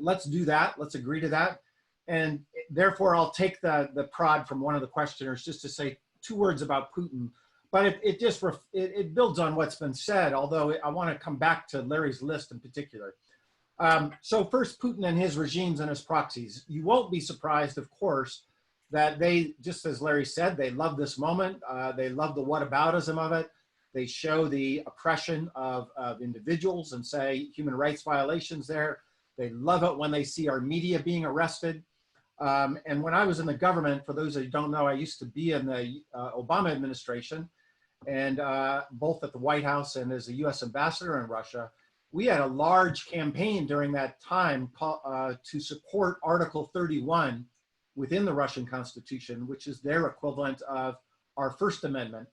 let's do that. Let's agree to that. And therefore, I'll take the prod from one of the questioners just to say 2 words about Putin. But it builds on what's been said, although I want to come back to Larry's list in particular. So first, Putin and his regimes and his proxies. You won't be surprised, of course, that they, just as Larry said, they love this moment. They love the whataboutism of it. They show the oppression of individuals and say human rights violations there. They love it when they see our media being arrested. And when I was in the government, for those of you who don't know, I used to be in the Obama administration, and both at the White House and as a US ambassador in Russia. We had a large campaign during that time to support Article 31 within the Russian Constitution, which is their equivalent of our First Amendment.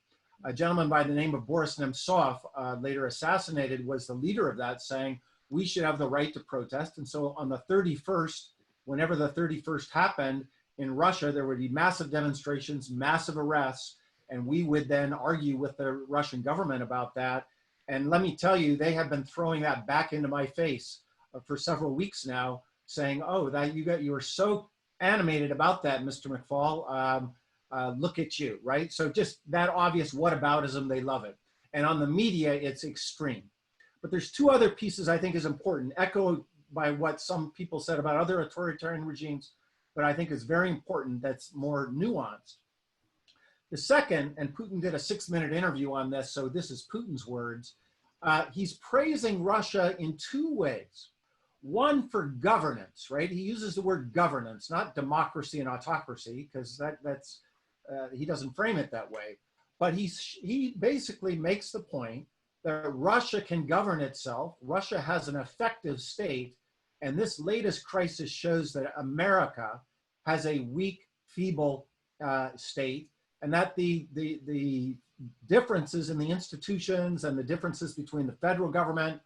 A gentleman by the name of Boris Nemtsov, later assassinated, was the leader of that, saying we should have the right to protest. And so on the 31st, whenever the 31st happened in Russia, there would be massive demonstrations, massive arrests, and we would then argue with the Russian government about that. And let me tell you, they have been throwing that back into my face for several weeks now, saying, "Oh, that you were so animated about that, Mr. McFaul. Look at you," right? So just that obvious whataboutism, they love it. And on the media, it's extreme. But there's 2 other pieces I think is important, echoed by what some people said about other authoritarian regimes, but I think is very important, that's more nuanced. The second, and Putin did a 6-minute interview on this, so this is Putin's words, he's praising Russia in 2 ways. One, for governance, right? He uses the word governance, not democracy and autocracy, because that's he doesn't frame it that way. But he basically makes the point that Russia can govern itself. Russia has an effective state, and this latest crisis shows that America has a weak, feeble state, and that the differences in the institutions and the differences between the federal government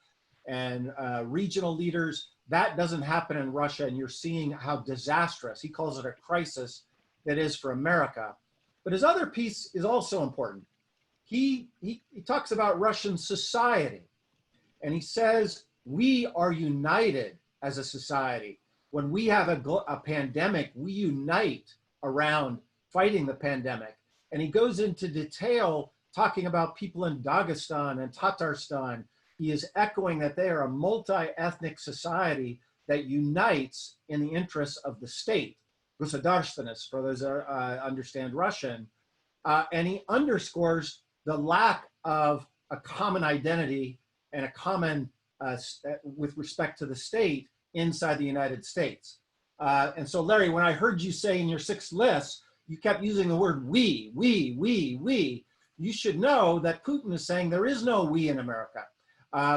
and regional leaders, that doesn't happen in Russia, and you're seeing how disastrous, he calls it a crisis, that is for America. But his other piece is also important. He talks about Russian society, and he says, we are united as a society. When we have a pandemic, we unite around fighting the pandemic. And he goes into detail talking about people in Dagestan and Tatarstan. He is echoing that they are a multi-ethnic society that unites in the interests of the state, государственность, for those that understand Russian. And he underscores the lack of a common identity and a common, with respect to the state inside the United States. And so, Larry, when I heard you say in your 6 lists, you kept using the word we. You should know that Putin is saying there is no we in America.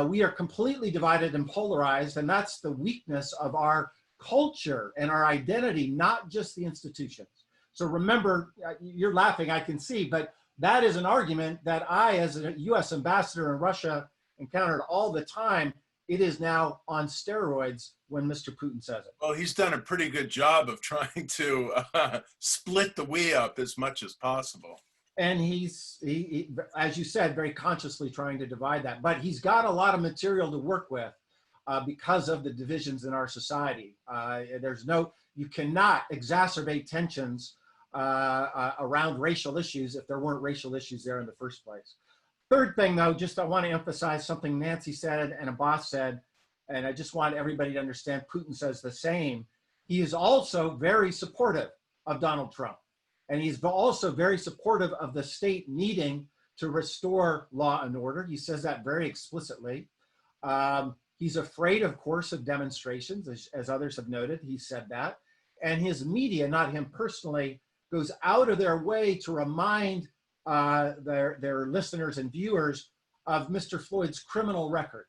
We are completely divided and polarized, and that's the weakness of our culture and our identity, not just the institutions. So remember, you're laughing, I can see, but that is an argument that I, as a US ambassador in Russia, encountered all the time. It is now on steroids when Mr. Putin says it. Well, he's done a pretty good job of trying to split the we up as much as possible. And he's, as you said, very consciously trying to divide that. But he's got a lot of material to work with because of the divisions in our society. You cannot exacerbate tensions around racial issues if there weren't racial issues there in the first place. Third thing, though, I want to emphasize something Nancy said and Abbas said, and I just want everybody to understand Putin says the same. He is also very supportive of Donald Trump. And he's also very supportive of the state needing to restore law and order. He says that very explicitly. He's afraid, of course, of demonstrations, as others have noted. He said that. And his media, not him personally, goes out of their way to remind their listeners and viewers of Mr. Floyd's criminal record,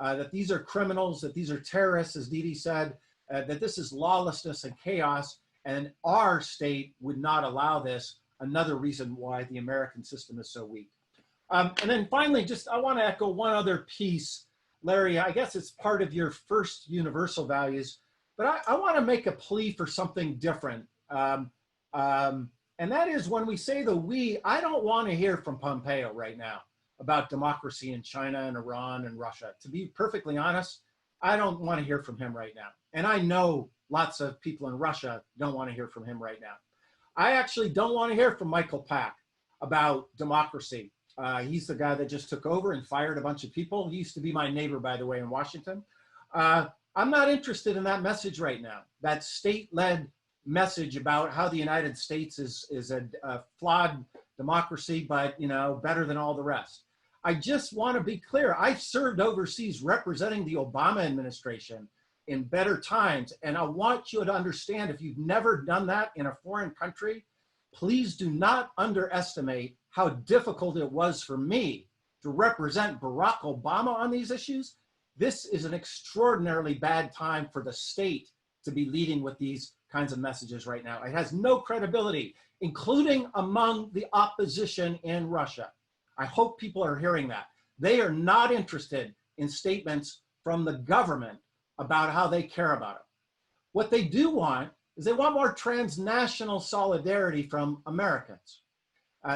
that these are criminals, that these are terrorists, as Didi said, that this is lawlessness and chaos, and our state would not allow this. Another reason why the American system is so weak. And then finally, I want to echo one other piece. Larry, I guess it's part of your first universal values, but I want to make a plea for something different. And that is when we say the we, I don't want to hear from Pompeo right now about democracy in China and Iran and Russia. To be perfectly honest, I don't want to hear from him right now. And I know lots of people in Russia don't want to hear from him right now. I actually don't want to hear from Michael Pack about democracy. He's the guy that just took over and fired a bunch of people. He used to be my neighbor, by the way, in Washington. I'm not interested in that message right now, that state-led message about how the United States is a flawed democracy, but better than all the rest. I just want to be clear. I've served overseas representing the Obama administration in better times. And I want you to understand, if you've never done that in a foreign country, please do not underestimate how difficult it was for me to represent Barack Obama on these issues. This is an extraordinarily bad time for the state to be leading with these kinds of messages right now. It has no credibility, including among the opposition in Russia. I hope people are hearing that. They are not interested in statements from the government about how they care about it. What they do want is they want more transnational solidarity from Americans.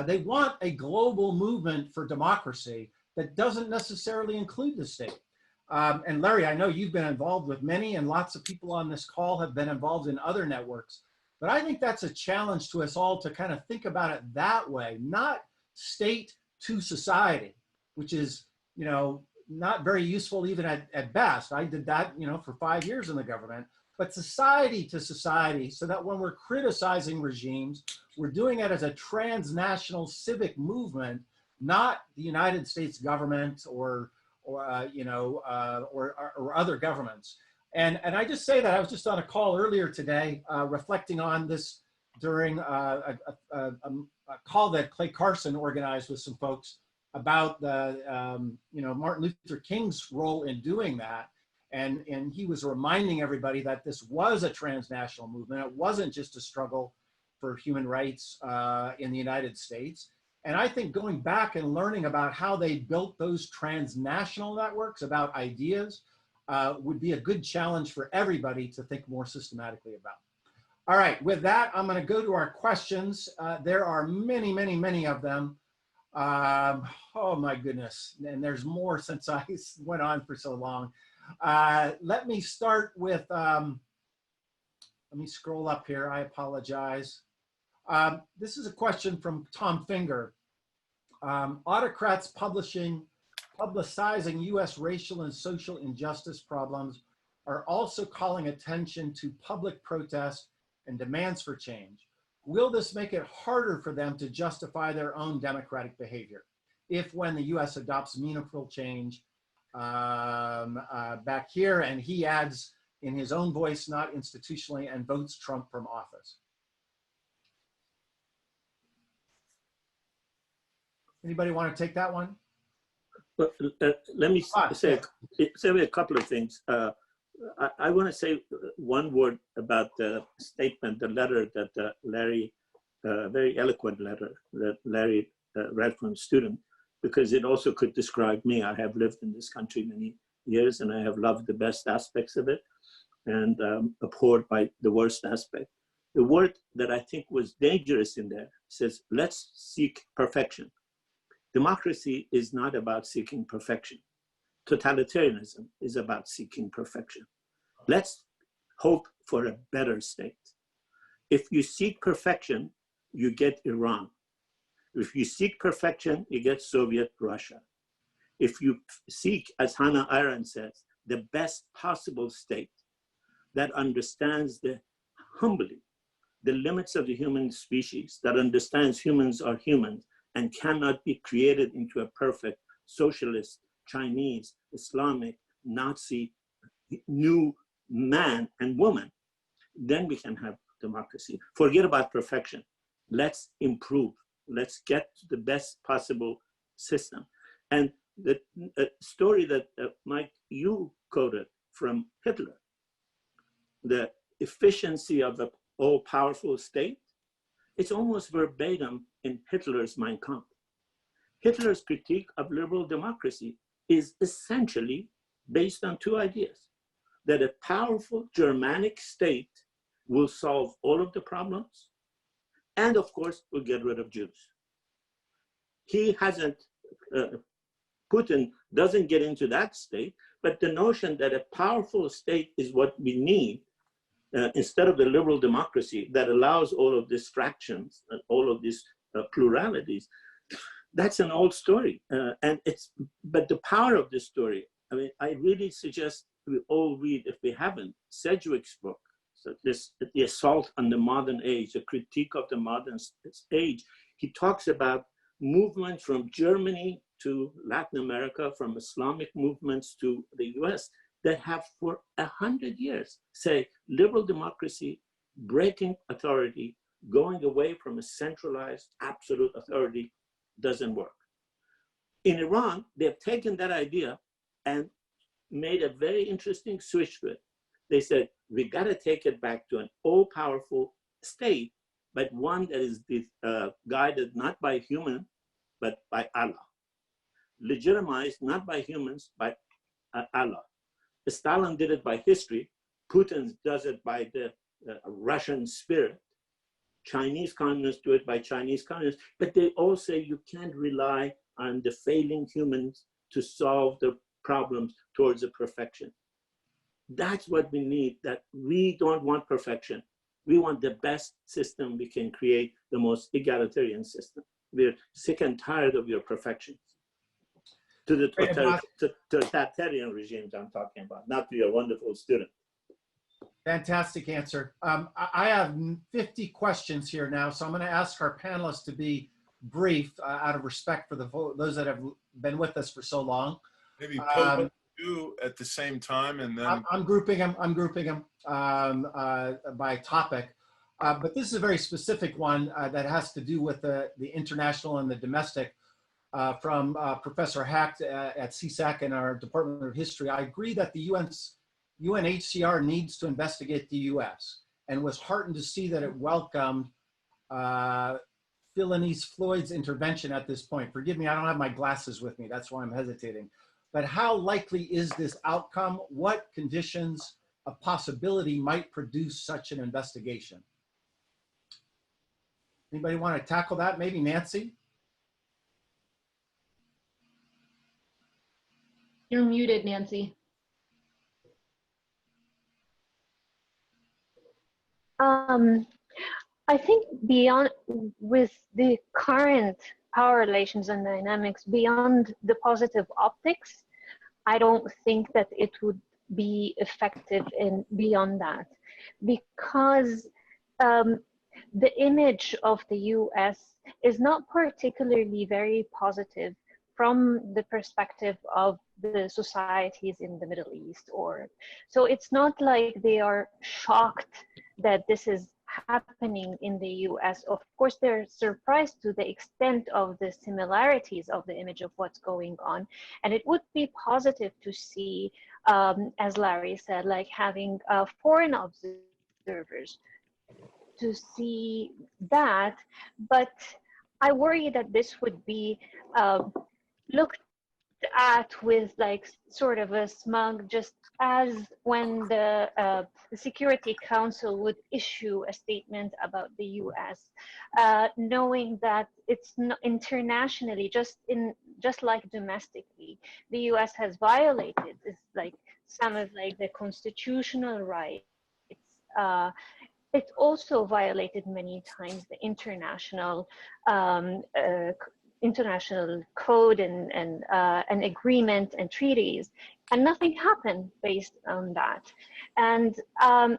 They want a global movement for democracy that doesn't necessarily include the state. And Larry, I know you've been involved with many, and lots of people on this call have been involved in other networks, but I think that's a challenge to us all to kind of think about it that way, not state to society, which is, not very useful even at best. I did that, for 5 years in the government, but society to society, so that when we're criticizing regimes, we're doing it as a transnational civic movement, not the United States government or other governments. And I just say that I was just on a call earlier today, reflecting on this during a call that Clay Carson organized with some folks about the Martin Luther King's role in doing that. And he was reminding everybody that this was a transnational movement. It wasn't just a struggle for human rights in the United States. And I think going back and learning about how they built those transnational networks about ideas would be a good challenge for everybody to think more systematically about. All right, with that, I'm going to go to our questions. There are many, many, many of them. Oh my goodness, and there's more since I went on for so long. Let me start with, let me scroll up here, I apologize. This is a question from Tom Finger. Autocrats publicizing US racial and social injustice problems are also calling attention to public protest and demands for change. Will this make it harder for them to justify their own democratic behavior if when the US adopts meaningful change back here, and he adds in his own voice, not institutionally, and votes Trump from office? Anybody want to take that one? Well, let me say a couple of things. I want to say one word about the statement, the letter that Larry, very eloquent letter that Larry read from a student, because it also could describe me. I have lived in this country many years, and I have loved the best aspects of it and abhorred by the worst aspect. The word that I think was dangerous in there says, let's seek perfection. Democracy is not about seeking perfection. Totalitarianism is about seeking perfection. Let's hope for a better state. If you seek perfection, you get Iran. If you seek perfection, you get Soviet Russia. If you seek, as Hannah Arendt says, the best possible state that understands humbly the limits of the human species, that understands humans are humans and cannot be created into a perfect socialist, Chinese, Islamic, Nazi, new man and woman, then we can have democracy. Forget about perfection. Let's improve. Let's get to the best possible system. And the story that Mike, you quoted from Hitler, the efficiency of an all-powerful state, it's almost verbatim in Hitler's Mein Kampf. Hitler's critique of liberal democracy is essentially based on two ideas: that a powerful Germanic state will solve all of the problems, and of course, will get rid of Jews. He hasn't, Putin doesn't get into that state, but the notion that a powerful state is what we need, instead of the liberal democracy that allows all of these fractions and all of these pluralities, that's an old story. But the power of this story, I mean, I really suggest we all read, if we haven't, Sedgwick's book, so The Assault on the Modern Age, a critique of the modern age. He talks about movement from Germany to Latin America, from Islamic movements to the US, that have for 100 years say liberal democracy, breaking authority, going away from a centralized absolute authority doesn't work. In Iran, they've taken that idea and made a very interesting switch to it. They said, we got to take it back to an all-powerful state, but one that is guided not by human, but by Allah. Legitimized not by humans, but Allah. Stalin did it by history. Putin does it by the Russian spirit. Chinese communists do it by Chinese communists, but they all say you can't rely on the failing humans to solve the problems towards a perfection. That's what we need, that we don't want perfection. We want the best system we can create, the most egalitarian system. We're sick and tired of your perfections. To the totalitarian regimes I'm talking about, not to your wonderful student. Fantastic answer. I have 50 questions here now, so I'm going to ask our panelists to be brief out of respect for those that have been with us for so long. Maybe pose two at the same time, and then I'm grouping them. I'm grouping them by topic, but this is a very specific one that has to do with the international and the domestic. From Professor Hacht at CSAC and our Department of History, I agree that the UNHCR needs to investigate the U.S. and was heartened to see that it welcomed Philonise Floyd's intervention at this point. Forgive me, I don't have my glasses with me. That's why I'm hesitating. But how likely is this outcome? What conditions of possibility might produce such an investigation? Anybody want to tackle that? Maybe Nancy? You're muted, Nancy. I think beyond, with the current power relations and dynamics, beyond the positive optics, I don't think that it would be effective in beyond that, because the image of the US is not particularly very positive from the perspective of the societies in the Middle East. So it's not like they are shocked that this is happening in the US. Of course, they're surprised to the extent of the similarities of the image of what's going on. And it would be positive to see, as Larry said, like having foreign observers to see that. But I worry that this would be looked at with like sort of a smug, just as when the Security Council would issue a statement about the US, knowing that it's not internationally, just like domestically, the US has violated like some of like the constitutional rights. It also violated many times the international international code and an agreement and treaties, and nothing happened based on that. And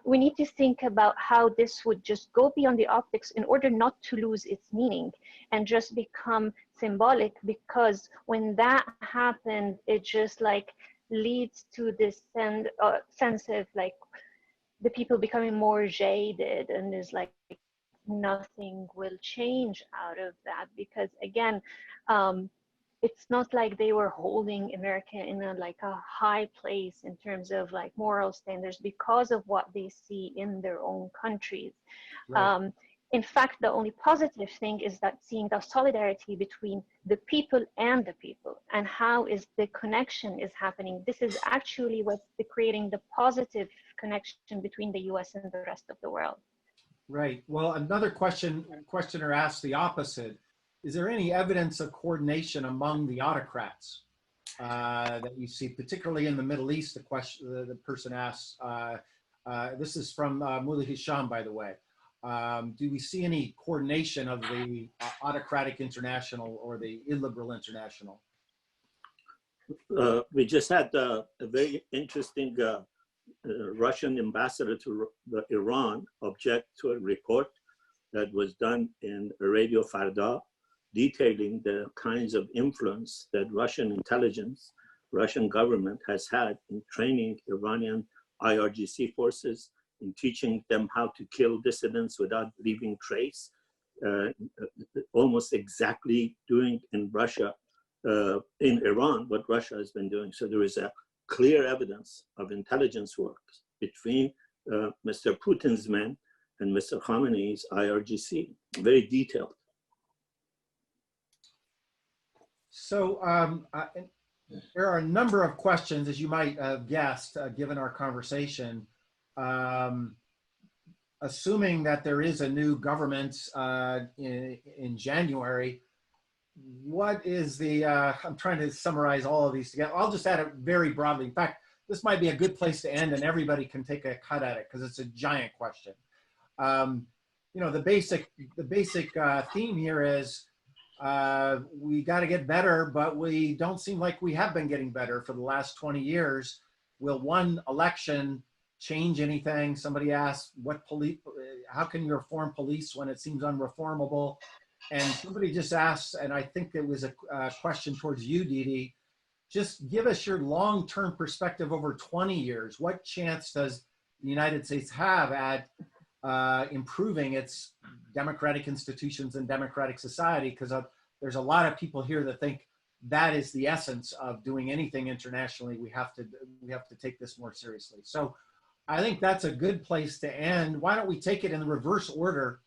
we need to think about how this would just go beyond the optics in order not to lose its meaning and just become symbolic, because when that happened, it just like leads to this sense of like the people becoming more jaded, and there's like nothing will change out of that, because again, it's not like they were holding America in a like a high place in terms of like moral standards because of what they see in their own countries. Right. In fact, the only positive thing is that seeing the solidarity between the people and the people, and how is the connection is happening. This is actually what's creating the positive connection between the US and the rest of the world. Right. Well, another questioner asked the opposite. Is there any evidence of coordination among the autocrats that you see, particularly in the Middle East? The person asks. This is from Mullah Hisham, by the way. Do we see any coordination of the autocratic international or the illiberal international? We just had a very interesting Russian ambassador to Iran object to a report that was done in Radio Farda, detailing the kinds of influence that Russian intelligence, Russian government has had in training Iranian IRGC forces, in teaching them how to kill dissidents without leaving trace, almost exactly doing in Russia, in Iran, what Russia has been doing. So there is a clear evidence of intelligence work between Mr. Putin's men and Mr. Khamenei's IRGC, very detailed. So there are a number of questions, as you might have guessed, given our conversation. Assuming that there is a new government in January, what is the, I'm trying to summarize all of these together. I'll just add it very broadly. In fact, this might be a good place to end and everybody can take a cut at it because it's a giant question. You know, the basic theme here is we got to get better, but we don't seem like we have been getting better for the last 20 years. Will one election change anything? Somebody asked, how can you reform police when it seems unreformable? And somebody just asked, and I think it was a question towards you, Didi, just give us your long-term perspective over 20 years. What chance does the United States have at improving its democratic institutions and democratic society? Because there's a lot of people here that think that is the essence of doing anything internationally. We have to take this more seriously. So I think that's a good place to end. Why don't we take it in the reverse order?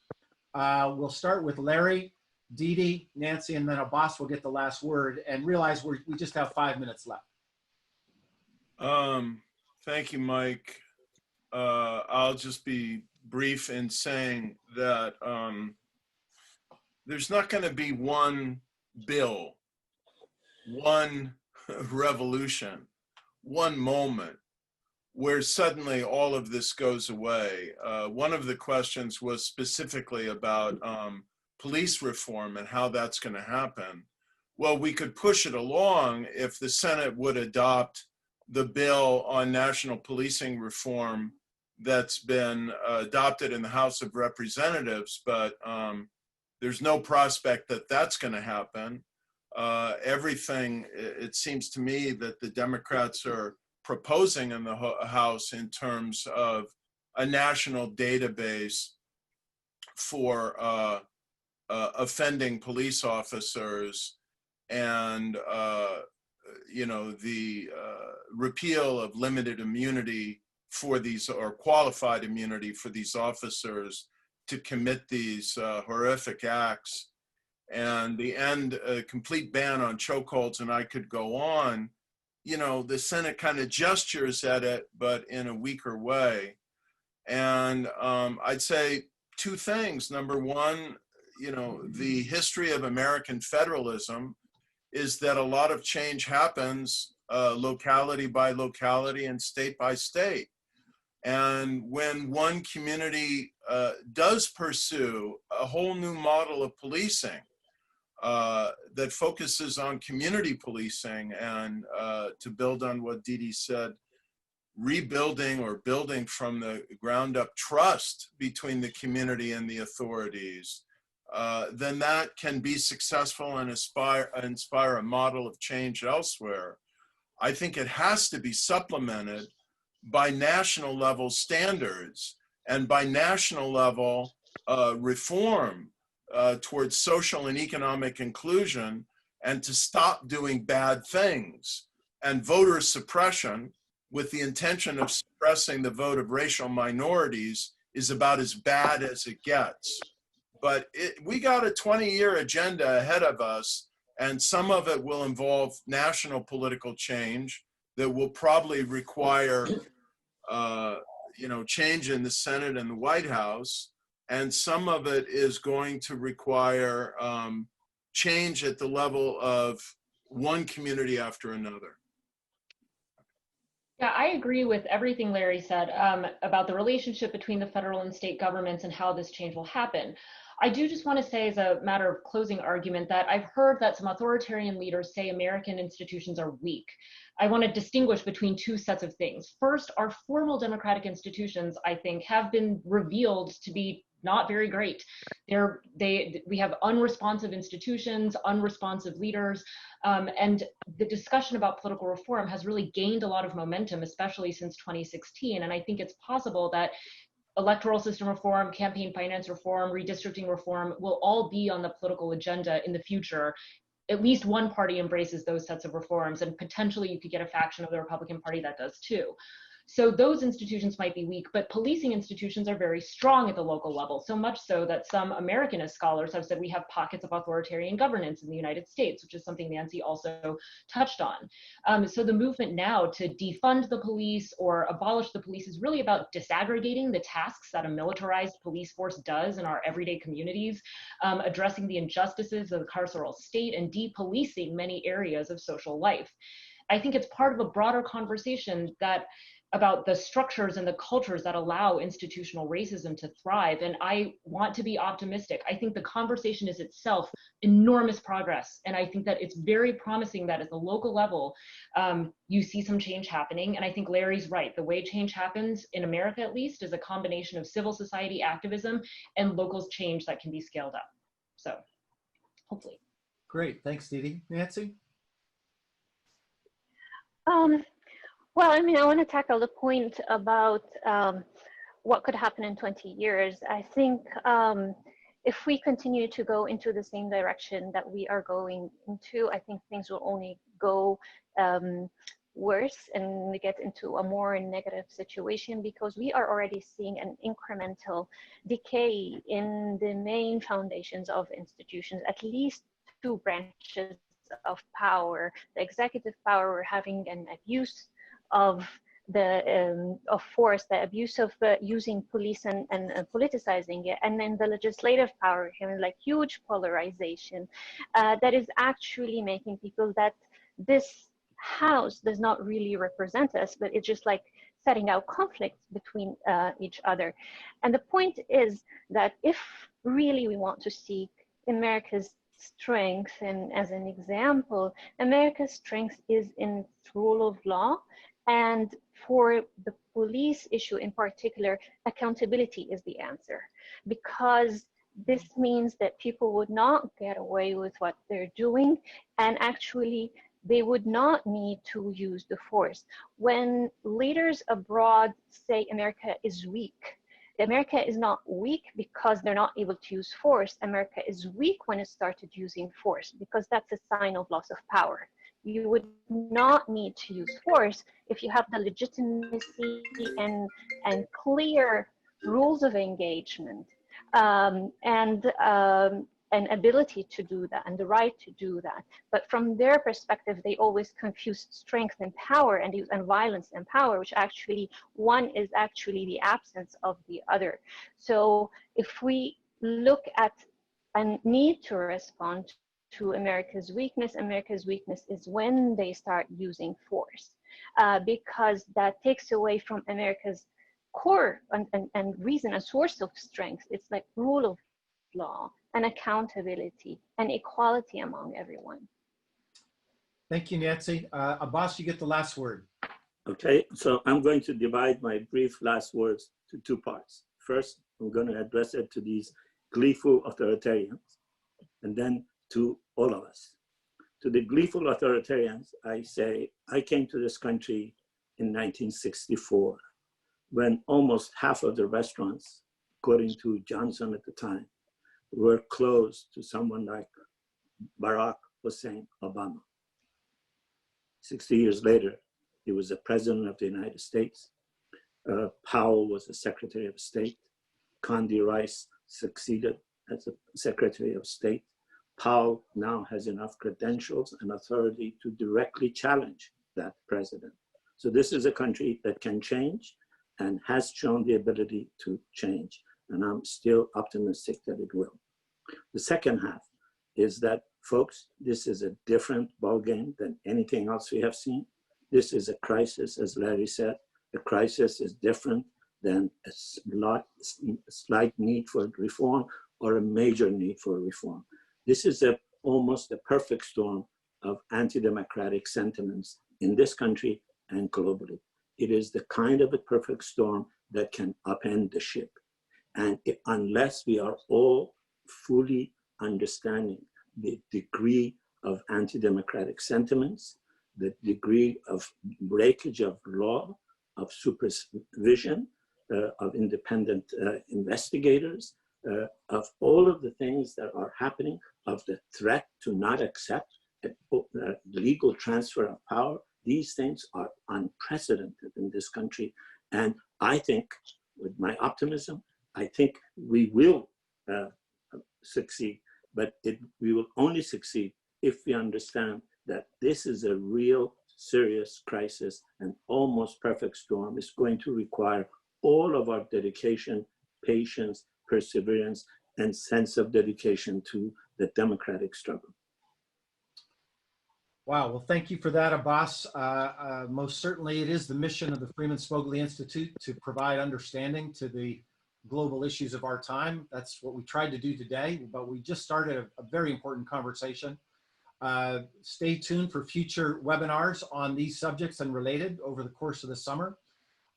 We'll start with Larry, Didi, Nancy, and then Abbas will get the last word, and realize we just have 5 minutes left. Thank you, Mike. I'll just be brief in saying that there's not going to be one bill, one revolution, one moment where suddenly all of this goes away. One of the questions was specifically about police reform and how that's going to happen. Well, we could push it along if the Senate would adopt the bill on national policing reform that's been adopted in the House of Representatives, but there's no prospect that that's going to happen. Everything, it seems to me, that the Democrats are proposing in the House in terms of a national database for offending police officers and you know, the repeal of limited immunity for these, or qualified immunity for these officers to commit these horrific acts, and the end, a complete ban on chokeholds, and I could go on. You know, the Senate kind of gestures at it, but in a weaker way. And I'd say two things. Number one, you know, the history of American federalism is that a lot of change happens locality by locality and state by state. And when one community does pursue a whole new model of policing, that focuses on community policing and to build on what Didi said, rebuilding or building from the ground up trust between the community and the authorities, then that can be successful and inspire a model of change elsewhere. I think it has to be supplemented by national level standards and by national level reform towards social and economic inclusion, and to stop doing bad things. And voter suppression with the intention of suppressing the vote of racial minorities is about as bad as it gets. But we got a 20-year agenda ahead of us, and some of it will involve national political change that will probably require change in the Senate and the White House. And some of it is going to require change at the level of one community after another. Yeah, I agree with everything Larry said about the relationship between the federal and state governments and how this change will happen. I do just want to say, as a matter of closing argument, that I've heard that some authoritarian leaders say American institutions are weak. I want to distinguish between two sets of things. First, our formal democratic institutions, I think, have been revealed to be not very great. We have unresponsive institutions, unresponsive leaders, and the discussion about political reform has really gained a lot of momentum, especially since 2016. And I think it's possible that electoral system reform, campaign finance reform, redistricting reform will all be on the political agenda in the future. At least one party embraces those sets of reforms, and potentially you could get a faction of the Republican Party that does too. So those institutions might be weak, but policing institutions are very strong at the local level, so much so that some Americanist scholars have said we have pockets of authoritarian governance in the United States, which is something Nancy also touched on. So the movement now to defund the police or abolish the police is really about disaggregating the tasks that a militarized police force does in our everyday communities, addressing the injustices of the carceral state, and depolicing many areas of social life. I think it's part of a broader conversation about the structures and the cultures that allow institutional racism to thrive. And I want to be optimistic. I think the conversation is itself enormous progress. And I think that it's very promising that at the local level, you see some change happening. And I think Larry's right. The way change happens, in America at least, is a combination of civil society activism and local change that can be scaled up. So hopefully. Great, thanks, Didi. Nancy? Well, I mean, I want to tackle the point about what could happen in 20 years. I think if we continue to go into the same direction that we are going into, I think things will only go worse, and we get into a more negative situation, because we are already seeing an incremental decay in the main foundations of institutions, at least two branches of power. The executive power, we're having an abuse of force, the abuse of using police and politicizing it, and then the legislative power, having like huge polarization that is actually making people that this house does not really represent us, but it's just like setting out conflicts between each other. And the point is that if really we want to seek America's strength, and as an example, America's strength is in its rule of law. And for the police issue in particular, accountability is the answer, because this means that people would not get away with what they're doing, and actually they would not need to use the force. When leaders abroad say America is weak, America is not weak because they're not able to use force. America is weak when it started using force, because that's a sign of loss of power. You would not need to use force if you have the legitimacy and clear rules of engagement and ability to do that, and the right to do that. But from their perspective, they always confuse strength and power, and violence and power, which actually one is actually the absence of the other. So if we look at a need to respond to America's weakness is when they start using force, because that takes away from America's core and reason, a source of strength. It's like rule of law, and accountability and equality among everyone. Thank you, Nancy. Abbas, you get the last word. Okay, so I'm going to divide my brief last words to two parts. First, I'm going to address it to these gleeful authoritarians, and then to all of us. To the gleeful authoritarians, I say, I came to this country in 1964, when almost half of the restaurants, according to Johnson at the time, were closed to someone like Barack Hussein Obama. 60 years later, he was the president of the United States. Powell was the Secretary of State. Condi Rice succeeded as the Secretary of State. Powell now has enough credentials and authority to directly challenge that president. So this is a country that can change and has shown the ability to change. And I'm still optimistic that it will. The second half is that, folks, this is a different ballgame than anything else we have seen. This is a crisis, as Larry said. The crisis is different than a slight need for reform or a major need for reform. This is almost a perfect storm of anti-democratic sentiments in this country and globally. It is the kind of a perfect storm that can upend the ship. And unless we are all fully understanding the degree of anti-democratic sentiments, the degree of breakage of law, of supervision, of independent investigators, of all of the things that are happening, of the threat to not accept legal transfer of power, these things are unprecedented in this country. And I think, with my optimism, I think we will succeed, but we will only succeed if we understand that this is a real serious crisis, and almost perfect storm is going to require all of our dedication, patience, perseverance, and sense of dedication to the democratic struggle. Wow, well, thank you for that, Abbas. Most certainly it is the mission of the Freeman Spogli Institute to provide understanding to the global issues of our time. That's what we tried to do today, but we just started a very important conversation. Stay tuned for future webinars on these subjects and related over the course of the summer.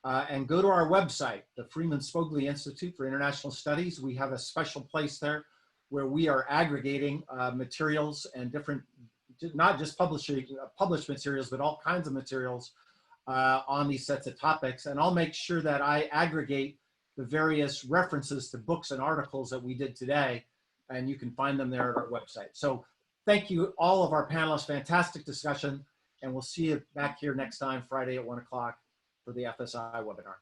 And go to our website, the Freeman Spogli Institute for International Studies. We have a special place there where we are aggregating materials and different, not just published materials, but all kinds of materials on these sets of topics. And I'll make sure that I aggregate the various references to books and articles that we did today, and you can find them there at our website. So thank you, all of our panelists. Fantastic discussion, and we'll see you back here next time, Friday at 1 o'clock for the FSI webinar.